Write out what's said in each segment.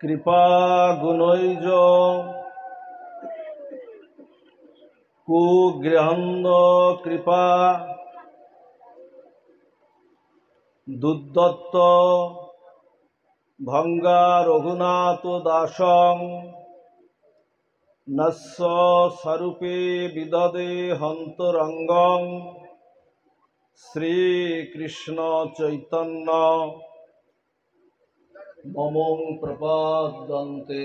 কৃপা গুণৈজ কুগৃহন্দ কৃপা দুর্দত্ত ভঙ্গা রঘুনাথ দাসং নস্য স্বরূপে বিদদে হন্তরঙ্গং শ্রীকৃষ্ণ চৈতন্য মমং প্রপদ্যন্তে।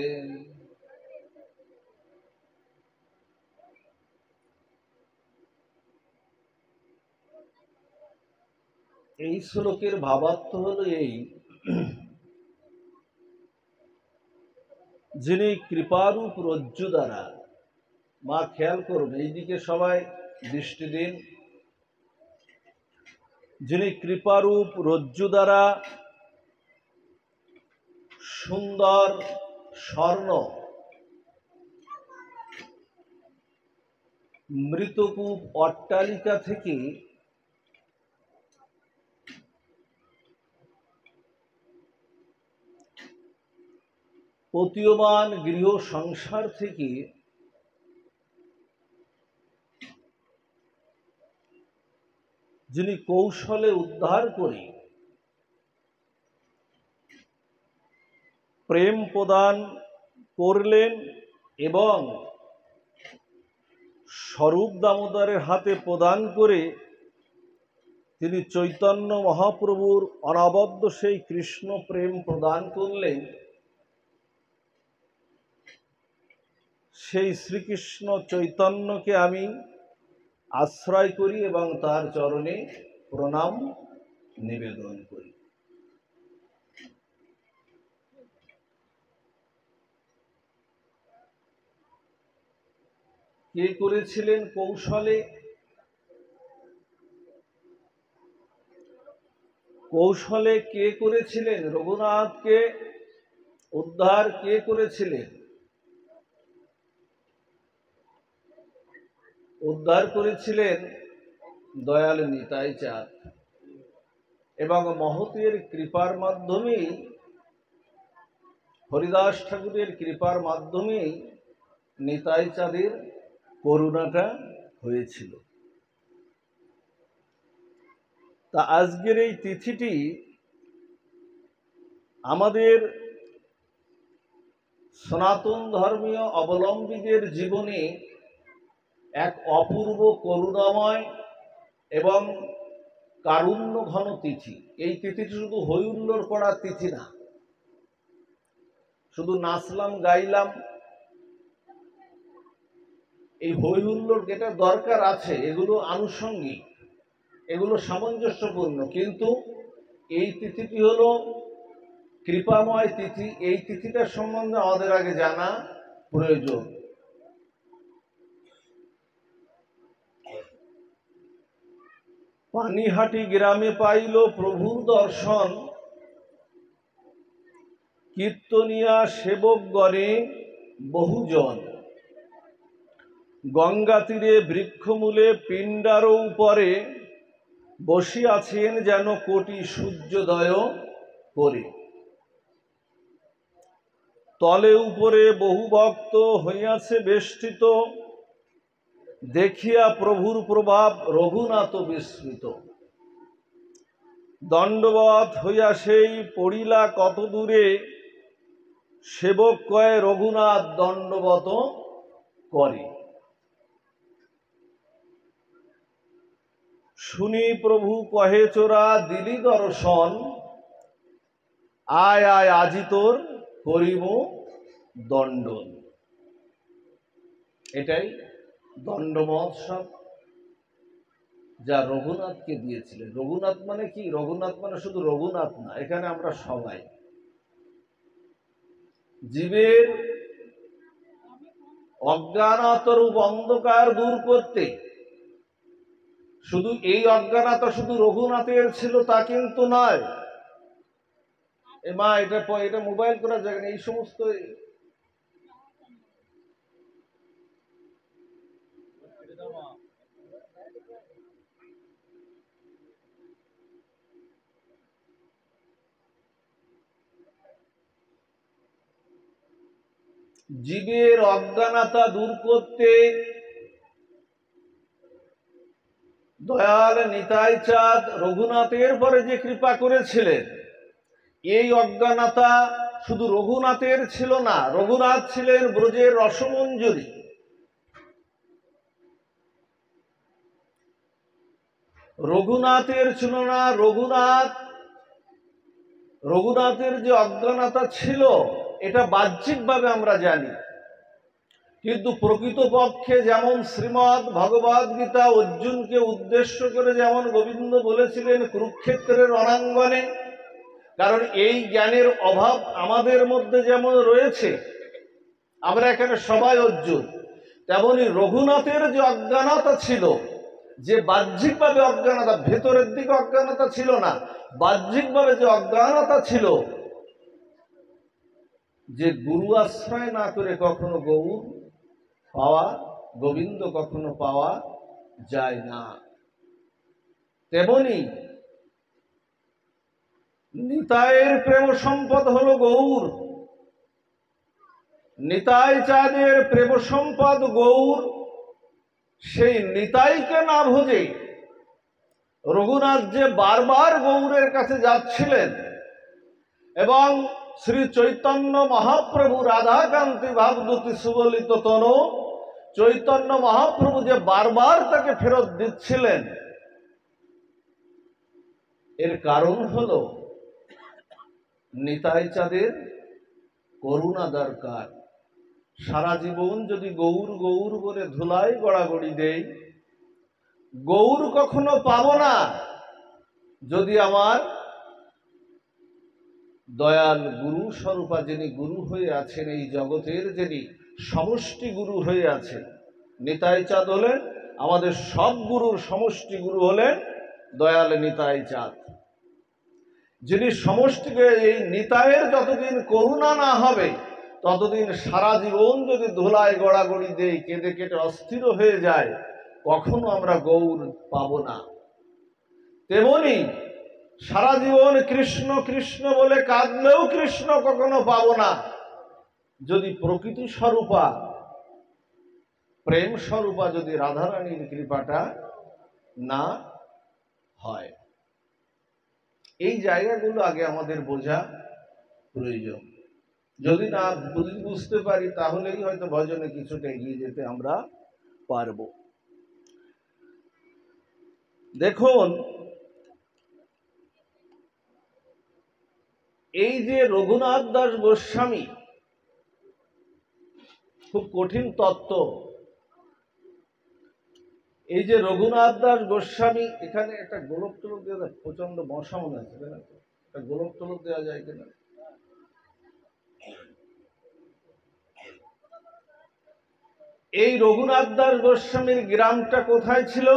এই শ্লোকের ভাবার্থ হলো এই, যিনি কৃপারূপ রজ্জু দ্বারা, মা খেয়াল করুন এইদিকে সবাই দৃষ্টি দিন, যিনি কৃপারূপ রজ্জু দ্বারা সুন্দর স্বর্ণ মৃতকূপ অট্টালিকা থেকে প্রতীয়মান গৃহ সংসার থেকে যিনি কৌশলে উদ্ধার করে প্রেম প্রদান করলেন এবং স্বরূপ দামোদরের হাতে প্রদান করে তিনি চৈতন্য মহাপ্রভুর অনবদ্য সেই কৃষ্ণ প্রেম প্রদান করলেন, সেই শ্রীকৃষ্ণ চৈতন্যকে আমি আশ্রয় করি এবং তার চরণে প্রণাম নিবেদন করি। কে করেছিলেন কৌশলে? কৌশলে কে করেছিলেন? রঘুনাথকে উদ্ধার কে করেছিলেন? উদ্ধার করেছিলেন দয়াল নিতাই চাঁদ, এবং মহতের কৃপার মাধ্যমেই, হরিদাস ঠাকুরের কৃপার মাধ্যমেই নিতাই চাঁদের করুণাটা হয়েছিল। তা আজকের এই তিথিটি আমাদের সনাতন ধর্মীয় অবলম্বীদের জীবনে এক অপূর্ব করুণাময় এবং কারুণ্য ঘন তিথি। এই তিথিটি শুধু হৈ হুল্লোড় করার তিথি না, শুধু নাচলাম গাইলাম, এই হৈ হুল্লোড় যেটা দরকার আছে এগুলো আনুষঙ্গিক, এগুলো সামঞ্জস্যপূর্ণ, কিন্তু এই তিথিটি হলো কৃপাময় তিথি। এই তিথিটার সম্বন্ধে আমাদের আগে জানা প্রয়োজন। পানিহাটি গ্রামে পাইল প্রভুর দর্শন, কীর্তনিয়া সেবক গণে বহুজন। গঙ্গা তীরে বৃক্ষমূলে পিণ্ডার উপরে বসিয়াছেন যেন কোটি সূর্যোদয় করে। তলে উপরে বহু ভক্ত হইয়াছে বেষ্টিত, দেখিয়া প্রভুর প্রভাব রঘুনাথ বিস্মৃত। দণ্ডবৎ হইয়া সেই পড়িলা কত দূরে, সেবক কয়ে রঘুনাথ দণ্ডবত করে। শুনি প্রভু কহে চোরা দিলি দর্শন, আয় আয় আজি তোর করিব দণ্ডন। এটাই দণ্ড মহোৎসব যা রঘুনাথকে দিয়েছিলেন। রঘুনাথ মানে কি? রঘুনাথ মানে শুধু রঘুনাথ না, এখানে আমরা সবাই জীবের অজ্ঞানতরূপ অন্ধকার দূর করতে। শুধু এই অজ্ঞানতা শুধু রঘুনাথের ছিল তা কিন্তু নয়। এ মা, এটা মোবাইল করার জায়গা নেই, এই সমস্ত জীবের অজ্ঞানতা দূর করতে দয়াল নিতাই চাঁদ রঘুনাথের পরে যে কৃপা করেছিলেন, এই অজ্ঞানতা শুধু রঘুনাথের ছিল না, রঘুনাথ ছিলেন ব্রজের রসমঞ্জরি। রঘুনাথের ছিল না, রঘুনাথের যে অজ্ঞানতা ছিল এটা বাহ্যিকভাবে আমরা জানি, কিন্তু প্রকৃতপক্ষে যেমন শ্রীমদ্ ভগবদ গীতা অর্জুনকে উদ্দেশ্য করে যেমন গোবিন্দ বলেছিলেন কুরুক্ষেত্রের রণাঙ্গনে, কারণ এই জ্ঞানের অভাব আমাদের মধ্যে যেমন রয়েছে, আমরা এখানে সবাই অর্জুন, তেমনি রঘুনাথের যে অজ্ঞানতা ছিল, যে বাহ্যিকভাবে অজ্ঞানতা, ভেতরের দিকে অজ্ঞানতা ছিল না, বাহ্যিকভাবে যে অজ্ঞানতা ছিল, যে গুরু আশ্রয় না করে কখনো গৌর পাওয়া, গোবিন্দ কখনো পাওয়া যায় না, তেমনি নিতাইয়ের প্রেম সম্পদ হলো গৌর, নিতাই চাঁদের প্রেম সম্পদ গৌর। সেই নিতাইকে না ভুজে রঘুনাথ যে বারবার গৌরের কাছে যাচ্ছিলেন, এবং শ্রী চৈতন্য মহাপ্রভু রাধাকান্তি ভাবদূতি সুবলিত তনু চৈতন্য মহাপ্রভু যে বারবার তাকে ফেরত দিচ্ছিলেন, এর কারণ হলো নিতাই চাঁদের করুণা দরকার। সারা জীবন যদি গৌর গৌর বলে ধুলাই গড়াগড়ি দেই, গৌর কখনো পাবো না যদি আমার দয়াল গুরু স্বরূপা, যিনি গুরু হয়ে আছেন, এই জগতের যিনি সমষ্টি গুরু হয়ে আছেন, নিতাই চাঁদ হলেন আমাদের সব গুরুর সমষ্টি গুরু, হলেন দয়াল নিতাই চাঁদ, যিনি সমষ্টিকে, এই নিতাইয়ের যতদিন করুণা না হবে ততদিন সারা জীবন যদি ধুলায় গড়াগড়ি দেই, কেঁদে কেটে অস্থির হয়ে যায়, কখনো আমরা গৌর পাব না। তেমনি সারা জীবন কৃষ্ণ কৃষ্ণ বলে কাঁদলেও কৃষ্ণ কখনো পাব না যদি প্রকৃতি স্বরূপা, প্রেম স্বরূপা যদি রাধারানীর কৃপাটা না হয়। এই জায়গাগুলো আগে আমাদের বোঝা প্রয়োজন। যদি না বুঝতে পারি তাহলেই হয়তো ভজনে কিছুটা এগিয়ে যেতে আমরা পারব। দেখুন, এই যে রঘুনাথ দাস গোস্বামী, খুব কঠিন তত্ত্ব। এই যে রঘুনাথ দাস গোস্বামী, এখানে একটা গোলক টোলক দেওয়া যায়, প্রচন্ড মশা মনে আছে, একটা গোলক টোলক দেওয়া যায় কিনা? এই রঘুনাথ দাস গোস্বামীর গ্রামটা কোথায় ছিল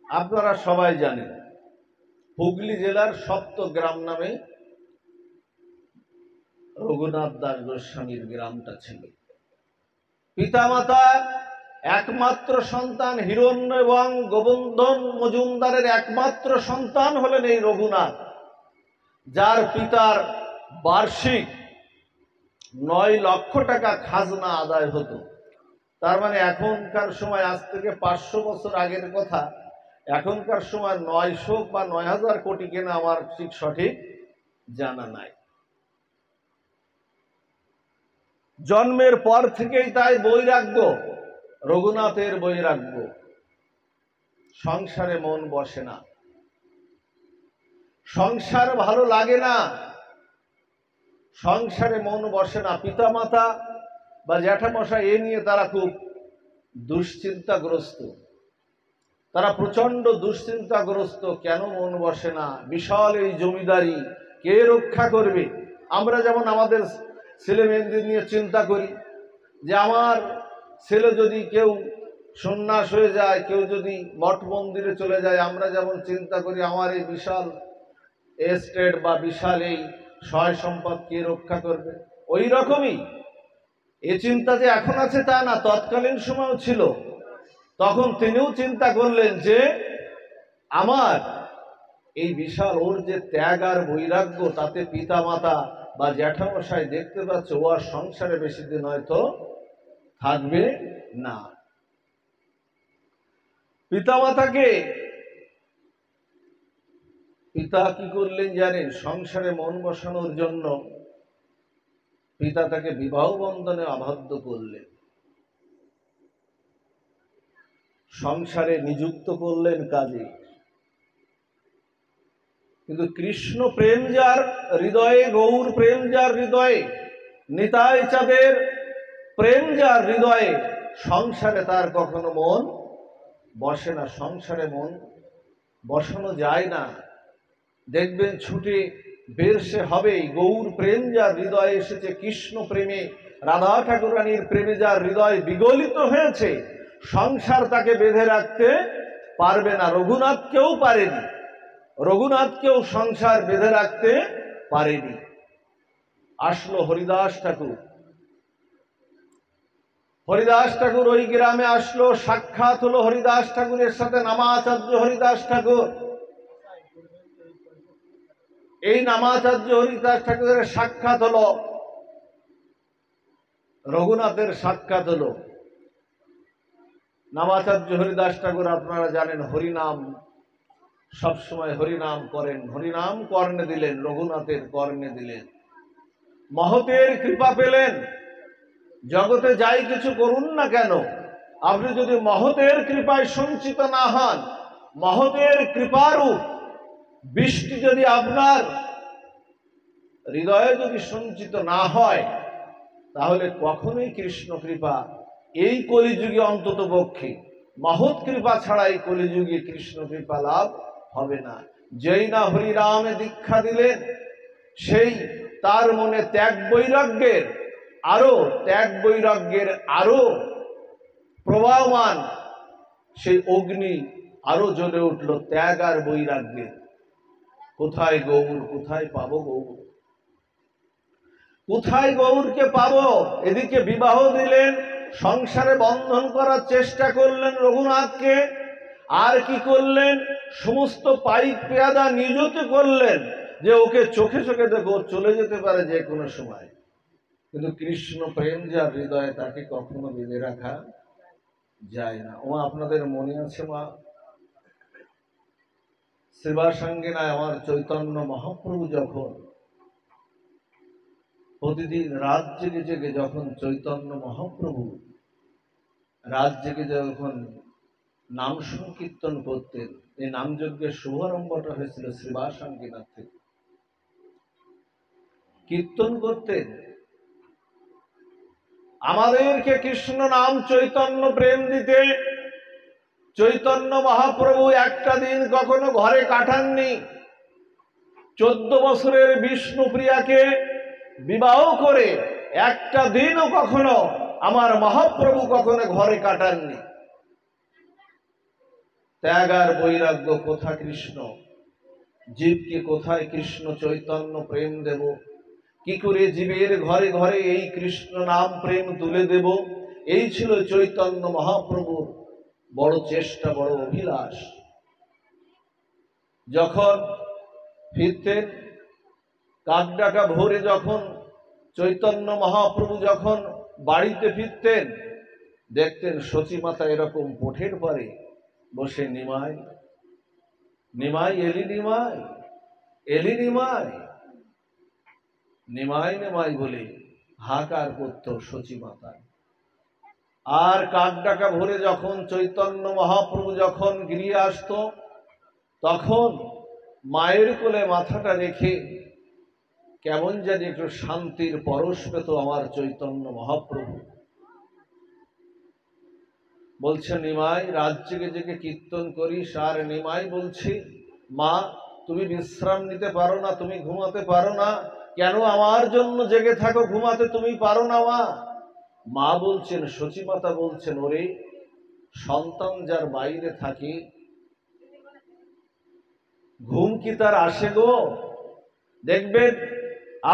আপনারা সবাই জানেন, হুগলি জেলার সপ্তগ্রাম নামে রঘুনাথ দাস গোস্বামীর গ্রামটা ছিল। পিতামাতা একমাত্র সন্তান হিরণ্য এবং গোবর্ধন মজুমদারের একমাত্র সন্তান হলেন এই রঘুনাথ, যার পিতার বার্ষিক 9 লক্ষ টাকা খাজনা আদায় হতো। তার মানে এখনকার সময়, আজ থেকে 500 বছর আগের কথা, এখনকার সময় 900 বা 9000 কোটি কেনা আমার ঠিক সঠিক জানা নাই। জন্মের পর থেকেই তাই বৈরাগ্য, রঘুনাথের বৈরাগ্য, সংসারে মন বসে না, সংসার ভালো লাগে না, সংসারে মন বসে না। পিতামাতা বা জ্যাঠামশাই এ নিয়ে তারা খুব দুশ্চিন্তাগ্রস্ত, তারা প্রচন্ড দুশ্চিন্তাগ্রস্ত। কেন মন বসে না? বিশাল এই জমিদারি কে রক্ষা করবে? আমরা যেমন আমাদের ছেলে মেয়েদের নিয়ে চিন্তা করি যে আমার ছেলে যদি কেউ সন্ন্যাস হয়ে যায়, কেউ যদি মঠ মন্দিরে চলে যায়, আমরা যেমন চিন্তা করি আমার এই বিশাল এস্টেট বা বিশাল এই সয় সম্পদ কে রক্ষা করবে, ওই রকমই এ চিন্তা যে এখন আছে তা না, তৎকালীন সময়ও ছিল। তখন তিনিও চিন্তা করলেন যে আমার এই বিশাল, ওর যে ত্যাগ আর বৈরাগ্য, তাতে পিতা মাতা বা জ্যাঠামশাই দেখতে পাচ্ছে ও আর সংসারে বেশি দিন হয়তো থাকবে না। পিতামাতাকে পিতা কি করলেন জানেন? সংসারে মন বসানোর জন্য পিতা তাকে বিবাহ বন্ধনে আবদ্ধ করলেন, সংসারে নিযুক্ত করলেন কাজে। কিন্তু কৃষ্ণ প্রেম যার হৃদয়ে, গৌর প্রেম যার হৃদয়ে, নিতাই চাঁদের প্রেম যার হৃদয়ে, সংসারে তার কখনো মন বসে না। সংসারে মন বসানো যায় না। দেখবেন ছুটে বের সে হবেই। গৌর প্রেম যার হৃদয়ে এসেছে, কৃষ্ণ প্রেমে, রাধা ঠাকুরানীর প্রেমে যার হৃদয় বিগলিত হয়েছে, সংসার তাকে বেঁধে রাখতে পারবে না। রঘুনাথকেও পারেনি, রঘুনাথকেও সংসার বেঁধে রাখতে পারেনি। আসলো হরিদাস ঠাকুর। হরিদাস ঠাকুর ওই গ্রামে আসলো, সাক্ষাৎ হলো হরিদাস ঠাকুরের সাথে নামাচার্য হরিদাস ঠাকুর। এই নামাচার্য হরিদাস ঠাকুরের সাক্ষাৎ হলো, রঘুনাথের সাক্ষাৎ হলো। নামাচার্য হরিদাস ঠাকুর আপনারা জানেন হরিনাম, সবসময় হরিনাম করেন। হরিনাম কর্ণে দিলেন, রঘুনাথের কর্ণে দিলেন। মহতের কৃপা পেলেন। জগতে যাই কিছু করুন না কেন, আপনি যদি মহতের কৃপায় সঞ্চিত না হন, মহতের কৃপারূপ বৃষ্টি যদি আপনার হৃদয়ে যদি সঞ্চিত না হয়, তাহলে কখনোই কৃষ্ণ কৃপা এই কলিযুগে অন্তত পক্ষে মহৎ কৃপা ছাড়া এই কলিযুগে কৃষ্ণ কৃপা লাভ হবে না। যেই না হরিরামে দীক্ষা দিলেন, সেই তার মনে ত্যাগ বৈরাগ্যের আরো প্রবাহমান সেই অগ্নি আরো জ্বলে উঠল, ত্যাগ আর বৈরাগ্যের। কোথায় গৌর, কোথায় পাবো গৌর, কোথায় গৌরকে পাবো? এদিকে বিবাহ দিলেন, সংসারে বন্ধন করার চেষ্টা করলেন রঘুনাথকে। আর কি করলেন? সমস্ত পাইক পেয়াদা নিযুক্ত করলেন যে ওকে চোখে চোখে দেখো, চলে যেতে পারে যে কোনো সময়। কিন্তু কৃষ্ণ প্রেম যার হৃদয়ে, তাকে কখনো বেঁধে রাখা যায় না। ও আপনাদের মনে আছে মা, সেবাসাঙ্গিনায় আমার চৈতন্য মহাপ্রভু যখন প্রতিদিন রাত জেগে জেগে যখন চৈতন্য মহাপ্রভু রাত জেগে যখন নাম সংকীর্তন করতেন, এই নামযজ্ঞের শুভারম্ভটা হয়েছিল শ্রীবাসাঙ্গিনাথ থেকে। কীর্তন করতেন, আমাদেরকে কৃষ্ণ নাম চৈতন্য প্রেম দিতে চৈতন্য মহাপ্রভু একটা দিন কখনো ঘরে কাটাননি। 14 বছরের বিষ্ণুপ্রিয়াকে বিবাহ করে একটা দিনও কখনো আমার মহাপ্রভু কখনো ঘরে কাটাননি। ত্যাগ আর বৈরাগ্য কোথা কৃষ্ণ? জীবকে কোথায় কৃষ্ণ চৈতন্য প্রেম দেব? কি করে জীবের ঘরে ঘরে এই কৃষ্ণ নাম প্রেম তুলে দেব? এই ছিল চৈতন্য মহাপ্রভুর বড় চেষ্টা, বড় অভিলাষ। যখন ফিরতেন কাকডাকা ভোরে, যখন চৈতন্য মহাপ্রভু যখন বাড়িতে ফিরতেন, দেখতেন সচিমাতা এরকম পোঠের পরে বসে নিমাই নিমাই এলি নিমাই এলি নিমাই নিমাই নিমাই বলে হাহাকার করত সচিমাতা। আর কাকডাকা ভোরে যখন চৈতন্য মহাপ্রভু যখন গৃহে আসতো, তখন মায়ের কোলে মাথাটা রেখে কেমন জানি একটু শান্তির পরশ পেত আমার চৈতন্য মহাপ্রভু। বলছে নিমাই, রাত জেগে জেগে কীর্তন করিস। আর নিমাই বলছি, মা তুমি বিশ্রাম নিতে পারো না, তুমি ঘুমাতে পারো না কেন? আমার জন্য জেগে থাকো, ঘুমাতে তুমি পারো না মা? মা বলছেন, সচিমাতা বলছেন, ওরে সন্তান যার বাইরে থাকে ঘুম কি তার আসে গো? দেখবেন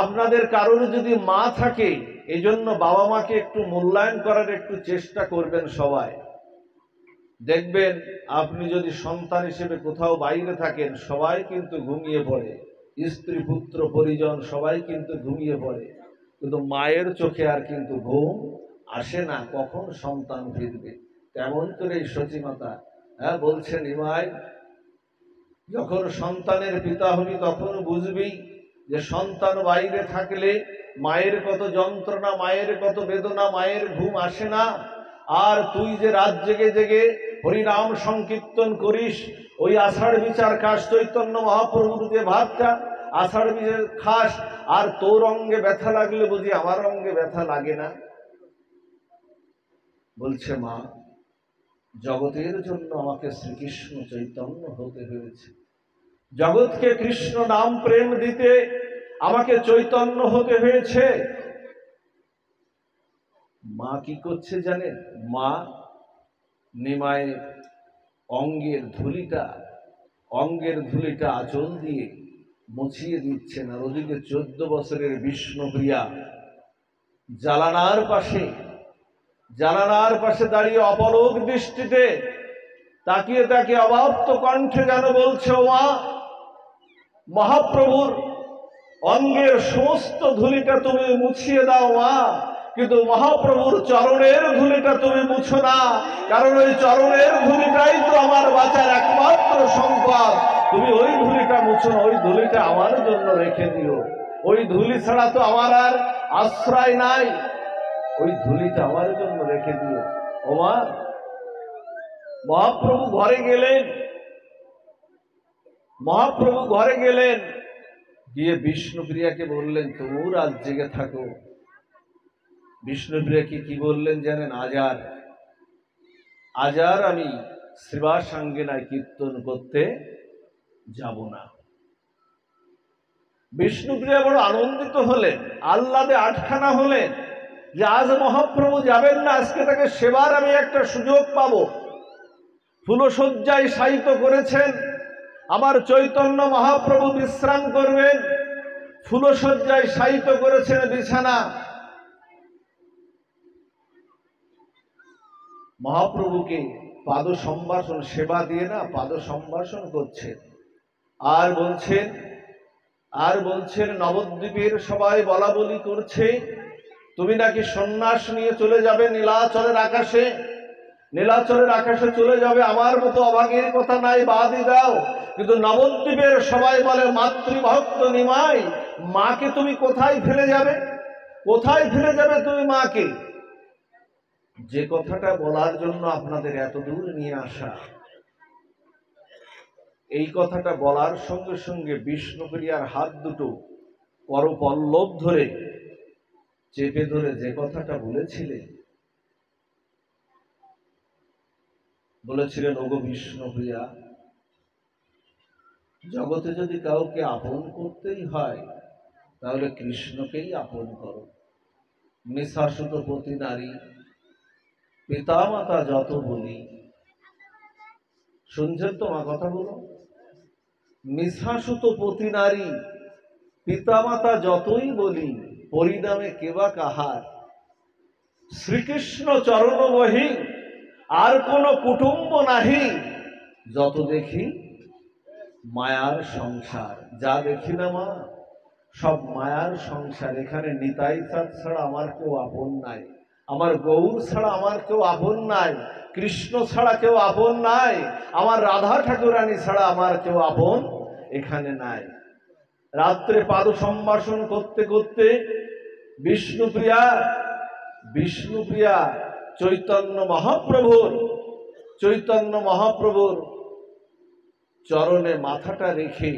আপনাদের কারোর যদি মা থাকে, এই জন্য বাবা মাকে একটু মূল্যায়ন করার একটু চেষ্টা করবেন সবাই। দেখবেন আপনি যদি সন্তান হিসেবে কোথাও বাইরে থাকেন, সবাই কিন্তু ঘুমিয়ে পড়ে, স্ত্রী পুত্র পরিজন সবাই কিন্তু ঘুমিয়ে পড়ে, কিন্তু মায়ের চোখে আর কিন্তু ঘুম আসে না কখন সন্তান ফিরবে। তেমন করে সতীমাতা বলছেন, নিমাই যখন সন্তানের পিতা হবি তখন বুঝবি যে সন্তান বাইরে থাকলে মায়ের কত যন্ত্রণা, মায়ের কত বেদনা, মায়ের ঘুম আসে না। আর তুই যে রাত জেগে জেগে হরিনাম সংকীর্তন করিস, ওই আষাঢ় বিচার খাস, চৈতন্য মহাপ্রভুর যে ভাতটা আষাঢ় বিচার খাস, আর তোর অঙ্গে ব্যথা লাগলে বুঝি আমার অঙ্গে ব্যথা লাগে না। বলছে, মা জগতের জন্য আমাকে শ্রীকৃষ্ণ চৈতন্য হতে হয়েছে, জগৎকে কৃষ্ণ নাম প্রেম দিতে আমাকে চৈতন্য হতে হয়েছে। মা কি করছে জানেন? মা নিমায়ের অঙ্গের ধুলিটা আঁচল দিয়ে মুছিয়ে দিচ্ছেন। আর ওদিকে 14 বছরের বিষ্ণুপ্রিয়া জানালার পাশে দাঁড়িয়ে অপলক দৃষ্টিতে তাকিয়ে তাকে অবাপ্ত কণ্ঠে যেন বলছে, ও মা, মহাপ্রভুর অঙ্গের সমস্ত ধুলিটা তুমি মুছিয়ে দাও মা, কিন্তু মহাপ্রভুর চরণের ধুলিটা তুমি মুছো না, কারণ ওই চরণের ধুলিটাই তো আমার বাঁচার একমাত্র সম্পদ। তুমি ওই ধুলিটা মুছো না, ওই ধুলিটা আমার জন্য রেখে দিও। ওই ধুলি ছাড়া তো আমার আর আশ্রয় নাই, ওই ধুলিটা আমার জন্য রেখে দিও ও মা। মহাপ্রভু ঘরে গেলেন, গিয়ে বিষ্ণুপ্রিয়াকে বললেন, তোমরা রাত জেগে থাকো। বিষ্ণুপ্রিয়াকে কি বললেন জানেন? আজার আমি শ্রীবাসাঙ্গিনায় কীর্তন করতে যাব না। বিষ্ণুপ্রিয়া বড় আনন্দিত হলেন, আহ্লাদে আটখানা হলেন যে আজ মহাপ্রভু যাবেন না, আজকে তাকে সেবার আমি একটা সুযোগ পাবো। ফুলশয্যায় শায়িত করেছেন, আমার চৈতন্য মহাপ্রভু বিশ্রাম করবেন। ফুলশয্যায় শায়িত করেছেন বিছানা, মহাপ্রভুকে পাদ সম্ভাষণ সেবা দিয়ে না পাদ সম্ভাষণ করছেন। আর বলছেন নবদ্বীপের সবাই বলা বলি করছে, তুমি নাকি সন্ন্যাস নিয়ে চলে যাবে নীলাচলের আকাশে চলে যাবে। আমার মতো অভাগীর কথা নাই, বাদই দাও। কিন্তু নবদ্বীপের সবাই বলে, মাতৃভক্ত নিমাই, মাকে তুমি কোথায় ফেলে যাবে তুমি মাকে? যে কথাটা বলার জন্য আপনাদের এত দূর নিয়ে আসা, এই কথাটা বলার সঙ্গে সঙ্গে বিষ্ণুপ্রিয়ার হাত দুটো করপল্লব ধরে চেপে ধরে যে কথাটা বলেছিলেন, ওগো বিষ্ণুপ্রিয়া, জগতে যদি কাউকে আপন করতেই হয় তাহলে কৃষ্ণকেই আপন করো। নিঃশাসিত পতি নারী পিতামাতা যত বলি, শুনছেন তো মা কথাগুলো? নিঃশাসিত পতি নারী পিতামাতা যতই বলি, পরিণামে কেবা কাহার। শ্রীকৃষ্ণ চরণ বহি আর কোন কুটুম্ব নাহি, যত দেখি মায়ার সংসার। যা দেখি না মা, সব মায়ার সংসার। এখানে নিতাই চাঁদ ছাড়া আমার কেউ আপন নাই, আমার গৌর ছাড়া আমার কেউ আপন নাই, কৃষ্ণ ছাড়া কেউ আপন নাই, আমার রাধা ঠাকুরানী ছাড়া আমার কেউ আপন এখানে নাই। রাত্রে পাদ সম্ভাষণ করতে করতে বিষ্ণুপ্রিয়া চৈতন্য মহাপ্রভুর চরণে মাথাটা রেখে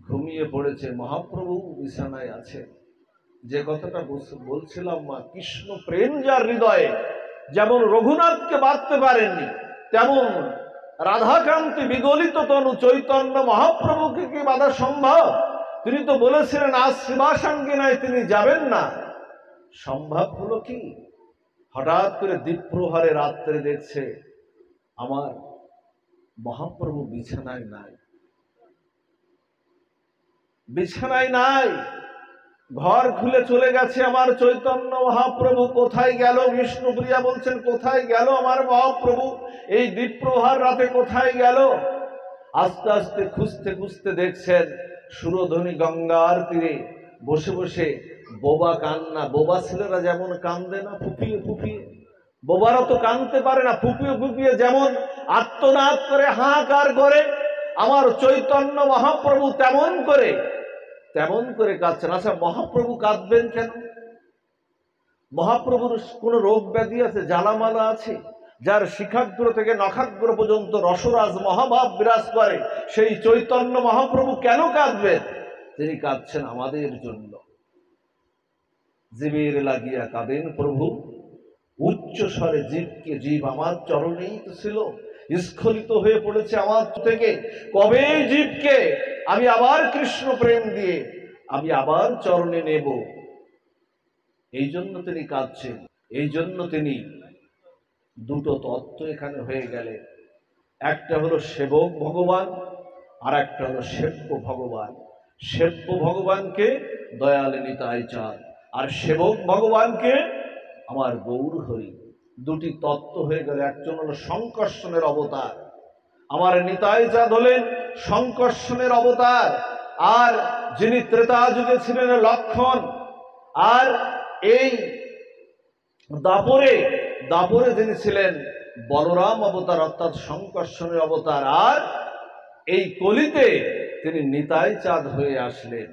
ঘুমিয়ে পড়েছে। মহাপ্রভু বিছানায় আছেন। যে কথাটা বলছিলাম মা, কৃষ্ণ প্রেম যার হৃদয়ে, যেমন রঘুনাথকে বাঁধতে পারেননি, তেমন রাধাকান্তি বিগলিত তনু চৈতন্য মহাপ্রভুকে কি বাধা সম্ভব? তিনি তো বলেছিলেন আজ শ্রীবাসাঙ্গিনায় তিনি যাবেন না। সম্ভব হলো কি? হঠাৎ করে দ্বীপ্রহরে রাত্রে দেখছে আমার মহাপ্রভু বিছানায় নাই, ঘর খুলে চলে গেছে আমার চৈতন্য মহাপ্রভু। কোথায় গেল? বিষ্ণুপ্রিয়া বলছেন, কোথায় গেল আমার মহাপ্রভু? এই দ্বীপ্রহর রাতে কোথায় গেল? আস্তে আস্তে খুঁজতে দেখছেন সুরধ্বনি গঙ্গার তীরে বসে বসে বোবা কান্না, বোবা ছেলেরা যেমন কান্দে না ফুপিয়ে ফুপিয়ে, বোবারা তো কাঁদতে পারে না, ফুপিয়ে ফুপিয়ে যেমন আর্তনাদ করে হাহাকার করে, আমার চৈতন্য মহাপ্রভু তেমন করে কাঁদছেন। আচ্ছা, মহাপ্রভু কাঁদবেন কেন? মহাপ্রভুর কোনো রোগ ব্যাধি আছে, জ্বালামালা আছে? যার শিখাগ্র থেকে নখাগ্র পর্যন্ত রসরাজ মহাভাব বিরাজ করে, সেই চৈতন্য মহাপ্রভু কেন কাঁদবেন? তিনি কাঁদছেন আমাদের জন্য। জীবের লাগিয়া কাঁদেন প্রভু, উচ্চ স্বরে জীবকে, জীব আমার চরণেই তো ছিল, স্খলিত হয়ে পড়েছে আমার থেকে। কবে জীবকে আমি আবার কৃষ্ণ প্রেম দিয়ে আমি আবার চরণে নেব? এই জন্য তিনি কাঁদছেন। এই জন্য তিনি দুটো তত্ত্ব এখানে হয়ে গেলেন। একটা হলো সেবক ভগবান, আর একটা হলো সেব্য ভগবান। সেব্য ভগবানকে দয়াল নিতাই চাঁদ, আর সেবক ভগবানকে আমার গৌর হরি। দুটি তত্ত্ব হয়ে গেল। একজন হলো সংকর্ষণের অবতার, আমার নিতাই চাঁদ হলেন সংকর্ষণের অবতার, আর যিনি ত্রেতা যুগে ছিলেন লক্ষণ, আর এই দাপরে যিনি ছিলেন বলরাম অবতার, অর্থাৎ সংকর্ষণের অবতার, আর এই কলিতে তিনি নিতাই চাঁদ হয়ে আসলেন।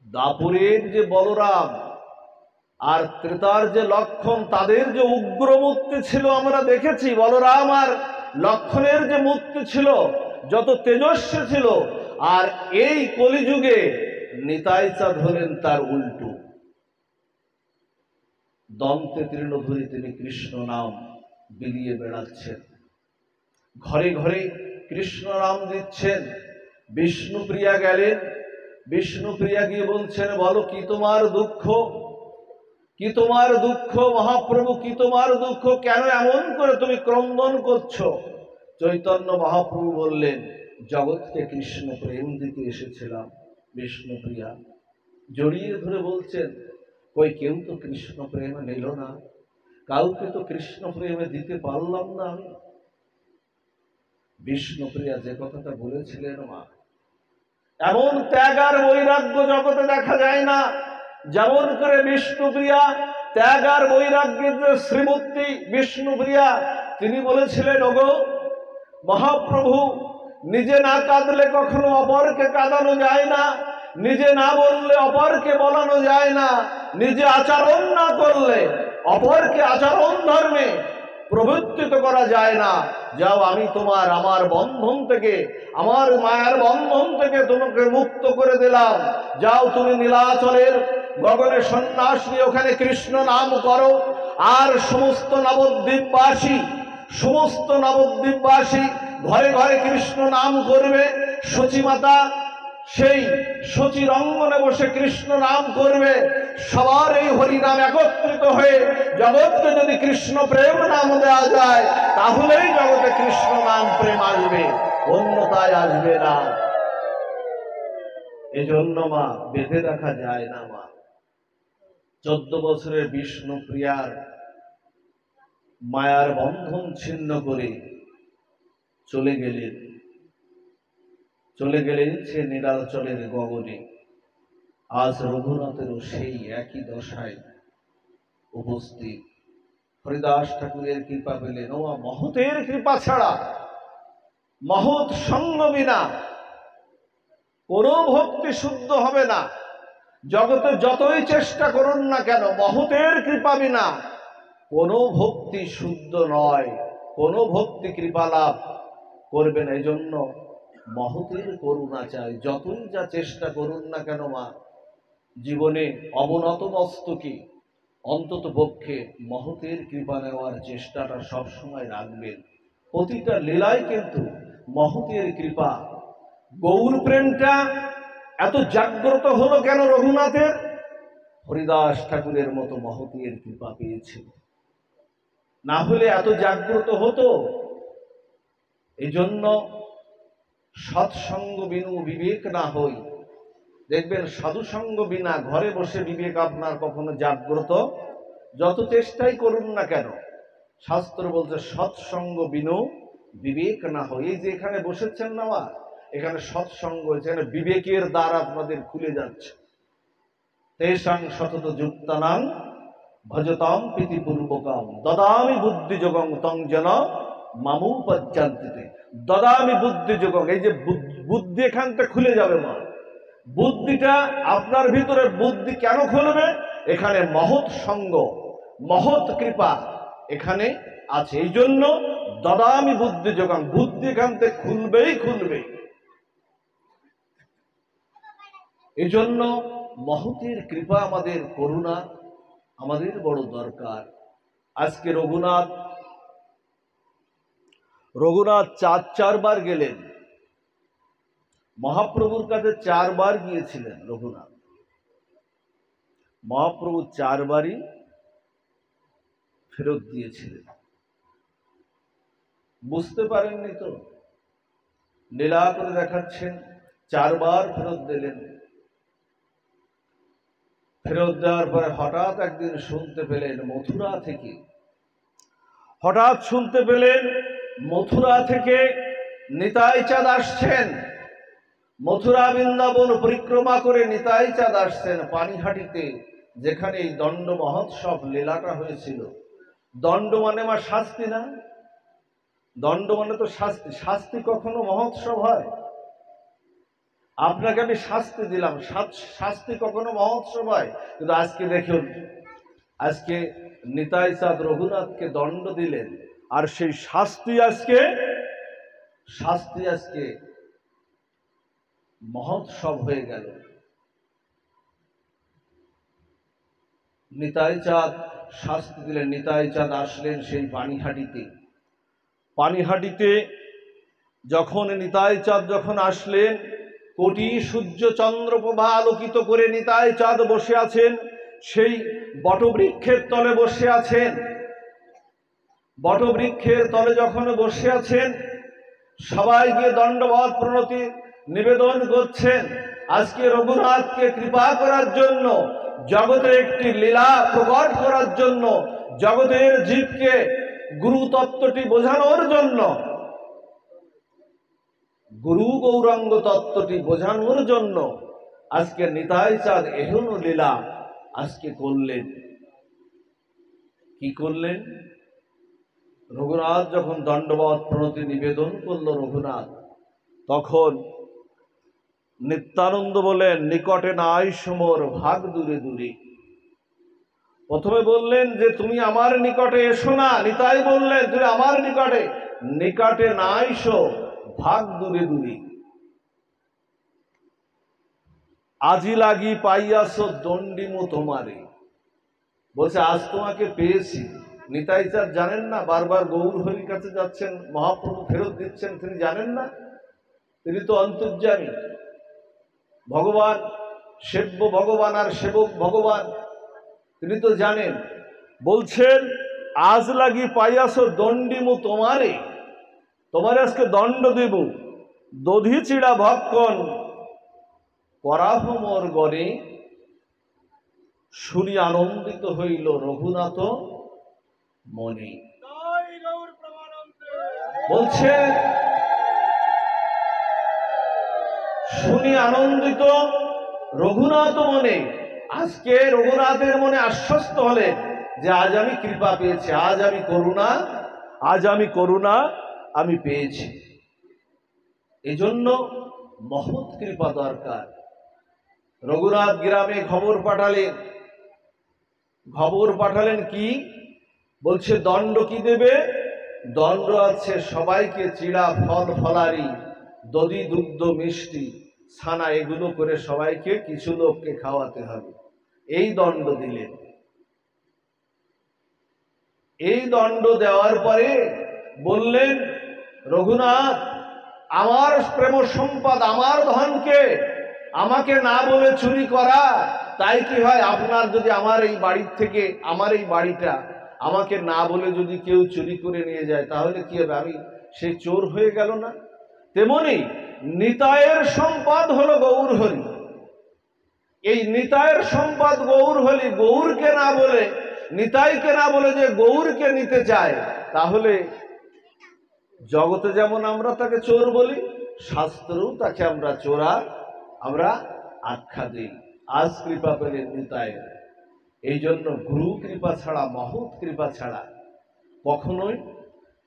দাপরের যে বলরাম আর ত্রেতার যে লক্ষণ, তাদের যে উগ্র মূর্তি ছিল আমরা দেখেছি। বলরাম আর লক্ষণের যে মূর্তি ছিল যত তেজস্বী ছিল, আর এই কলিযুগে নিতাই চাঁদ হলেন তার উল্টো। দন্তে তৃণ ধরে তিনি কৃষ্ণ নাম বিলিয়ে বেড়াচ্ছেন, ঘরে ঘরে কৃষ্ণ নাম দিচ্ছেন। বিষ্ণুপ্রিয়া গেলেন, বিষ্ণুপ্রিয়া গিয়ে বলছেন, বলো কি তোমার দুঃখ, কি তোমার দুঃখ মহাপ্রভু, কি তোমার দুঃখ, কেন এমন করে তুমি ক্রন্দন করছো? চৈতন্য মহাপ্রভু বললেন, জগৎকে কৃষ্ণ প্রেম দিতে এসেছিলাম। বিষ্ণুপ্রিয়া জড়িয়ে ধরে বলছেন, কই কেউ তো কৃষ্ণ প্রেম নিল না, কাউকে তো কৃষ্ণ প্রেমে দিতে পারলাম না আমি। বিষ্ণুপ্রিয়া যে কথাটা বলেছিলেন, মা, এমন ত্যাগ আর বৈরাগ্য জগতে দেখা যায় না। যেমন করে বিষ্ণুপ্রিয়া ত্যাগ আর বৈরাগ্যের যে শ্রীমূর্তি বিষ্ণুপ্রিয়া, তিনি বলেছিলেন, ওগো মহাপ্রভু, নিজে না কাঁদলে কখনো অপরকে কাঁদানো যায় না, নিজে না বললে অপরকে বলানো যায় না, নিজে আচরণ না করলে অপরকে আচরণ ধর্মে প্রবর্তিত করা যায় না। যাও, আমি তোমার আমার বন্ধন থেকে, আমার মায়ার বন্ধন থেকে তোমাকে মুক্ত করে দিলাম। যাও, তুমি নীলাচলের গগনে সন্ন্যাস নিয়ে ওখানে কৃষ্ণ নাম করো, আর সমস্ত নবদ্বীপবাসী ঘরে ঘরে কৃষ্ণ নাম করবে। সচিমাতা সেই সচির অঙ্গনে বসে কৃষ্ণ নাম করবে। সবার এই হরিনাম একত্রিত হয়ে জগৎকে যদি কৃষ্ণ প্রেম নাম দেওয়া যায়, তাহলেই জগতে কৃষ্ণ নাম প্রেম আসবে, অন্যতায় আসবে না। এজন্য মা, বেঁধে রাখা যায় না। মা 14 বছরের বিষ্ণুপ্রিয়ার মায়ার বন্ধন ছিন্ন করে চলে গেলেন সে নীলাচলের গগনে। আজ রঘুনাথেরও সেই একই দশায় উপস্থিত। হরিদাস ঠাকুরের কৃপা পেলেন। ও মহতের কৃপা ছাড়া, মহৎ সঙ্গ বিনা কোনো ভক্তি শুদ্ধ হবে না। জগতে যতই চেষ্টা করুন না কেন, মহতের কৃপা বিনা কোনো ভক্তি শুদ্ধ নয়, কোনো ভক্তি কৃপা লাভ করবে না। এই জন্য মহতের করুণা চাই। যতই যা চেষ্টা করুন না কেন মা, জীবনে অবনত মস্তকে অন্তত পক্ষে মহতের কৃপা নেওয়ার চেষ্টাটা সবসময় রাখবেন। প্রতিটা লীলায় কিন্তু মহতের কৃপা। গৌর প্রেমটা এত জাগ্রত হলো কেন রঘুনাথের? হরিদাস ঠাকুরের মতো মহতের কৃপা পেয়েছে, না হলে এত জাগ্রত হতো? এই জন্য সৎসঙ্গ বিনু বিবেক না হই। দেখবেন সাধুসঙ্গ বিনা ঘরে বসে বিবেক আপনার কখনো জাগ্রত, যত চেষ্টাই করুন না কেন। শাস্ত্র বলছে সৎসঙ্গ বিনু বিবেক না হই। এই যে এখানে বসেছেন না মা, এখানে সৎসঙ্গ, এখানে বিবেকের দ্বার আপনাদের খুলে যাচ্ছে। তেষাং সতত যুক্তানাং ভজতাম প্রীতিপূর্বকম দদামি বুদ্ধিযোগং তং যেন মামুপজ্জান্তিতে। দদামি বুদ্ধিযোগং, এই যে বুদ্ধি এখান থেকে খুলে যাবে মা। বুদ্ধিটা আপনার ভিতরে, বুদ্ধি কেন খুলবে? এখানে মহৎ সঙ্গ, মহৎ কৃপা এখানে আছে। এই জন্য দদামি বুদ্ধিযোগং, বুদ্ধি এখান থেকে খুলবেই খুলবে। এই জন্য মহতের কৃপা, আমাদের করুণা আমাদের বড় দরকার। আজকে রঘুনাথ চারবার গেলেন, মহাপ্রভুর কাছে 4 বার গিয়েছিলেন রঘুনাথ। মহাপ্রভু 4 বারই ফেরত দিয়েছিলেন। বুঝতে পারেননি তো, লীলা করে দেখাচ্ছেন। 4 বার ফেরত দিলেন। ফেরত দেওয়ার পরে হঠাৎ একদিন শুনতে পেলেন মথুরা থেকে, মথুরা থেকে নিতাই চাঁদ আসছেন। মথুরা বৃন্দাবন পরিক্রমা করে নিতাই চাঁদ আসছেন পানিহাটিতে, যেখানে এই দণ্ড মহোৎসব লীলাটা হয়েছিল। দণ্ড মানে মা শাস্তি না? দণ্ড মানে তো শাস্তি। শাস্তি কখনো মহোৎসব হয়? আপনাকে আমি শাস্তি দিলাম, শাস্তি কখনো মহোৎসব হয়? কিন্তু আজকে দেখুন, আজকে নিতাই চাঁদ রঘুনাথকে দণ্ড দিলেন, আর সেই শাস্তি আজকে মহোৎসব হয়ে গেল। নিতাই চাঁদ শাস্তি দিলেন। নিতাই চাঁদ আসলেন সেই পানিহাটিতে। যখন নিতাই চাঁদ আসলেন, কোটি সূর্য চন্দ্রপ্রভা আলোকিত করে নিতাই চাঁদ বসে আছেন। সেই বটবৃক্ষের তলে বসে আছেন। বটবৃক্ষের তলে যখন বসে আছেন, সবাই গিয়ে দণ্ডবত প্রণতি নিবেদন করছেন। আজকে রঘুনাথকে কৃপা করার জন্য, জগতে একটি লীলা প্রকট করার জন্য, জগতের জীবকে গুরু তত্ত্বটি বোঝানোর জন্য, গুরু গৌরাঙ্গ তত্ত্বটি বোঝানোর জন্য আজকে নিতাই চাঁদ এহেন লীলা আজকে করলেন। কি করলেন? রঘুনাথ যখন দণ্ডবত প্রণতি নিবেদন করল রঘুনাথ, তখন নিত্যানন্দ বলেন, নিকটে নাই সমর ভাগ দূরে দূরে। প্রথমে বললেন যে তুমি আমার নিকটে এসো না। নিতাই বললেন তুমি আমার নিকটে নাই সো ভাগ দূরে দূরে। আজি লাগি পাইয়াছ দণ্ডিমু তোমারে। বলছে আজ তোমাকে পেয়েছি। নিতাই চাঁদ জানেন না? বারবার গৌর হরির কাছে যাচ্ছেন, মহাপ্রভু ফেরত দিচ্ছেন, তিনি জানেন না? তিনি তো অন্তর্যামী ভগবান, সেব্য ভগবান আর সেবক ভগবান, তিনি তো জানেন। বলছেন আজ লাগি পাইয়াছ দণ্ডিমু তোমারে, তোমার আজকে দণ্ড দেব। দধি চিড়া ভক্ষণ করাহ মোর গণে, শুনি আনন্দিত হইল রঘুনাথ মনে। বলছে শুনি আনন্দিত রঘুনাথ মনে। আজকে রঘুনাথের মনে আশ্বস্ত হলেন যে আজ আমি কৃপা পেয়েছি, আজ আমি করুণা আমি পেয়েছি। এজন্য মহৎ কৃপা দরকার। রঘুনাথ গ্রামে খবর পাঠালেন কি? বলছে দণ্ড কি দেবে? দণ্ড আছে সবাইকে চিড়া ফল ফলারি, দধি দুগ্ধ মিষ্টি ছানা এগুলো করে সবাইকে কিছু লোককে খাওয়াতে হবে। এই দণ্ড দিলেন। এই দণ্ড দেওয়ার পরে বললেন রঘুনাথ, আমার প্রেম সম্পদ, আমার ধনকে আমাকে না বলে চুরি করা, তাই কি হয়? আপনার যদি আমার এই বাড়ির থেকে, আমার এই বাড়িটা আমাকে না বলে যদি কেউ চুরি করে নিয়ে যায়, তাহলে কি হবে? আমি সে চোর হয়ে গেল না? তেমনি নিতায়ের সম্পদ হলো গৌর হরি। এই নিতায়ের সম্পদ গৌর হরি, গৌরকে না বলে, নিতাইকে না বলে যে গৌরকে নিতে চায়, তাহলে জগতে যেমন আমরা তাকে চোর বলি, শাস্ত্রেও তাকে আমরা চোরা আমরা আখ্যা দিই। আজ কৃপা পেলেন নিতাই। এই জন্য গুরু কৃপা ছাড়া, মহৎ কৃপা ছাড়া কখনোই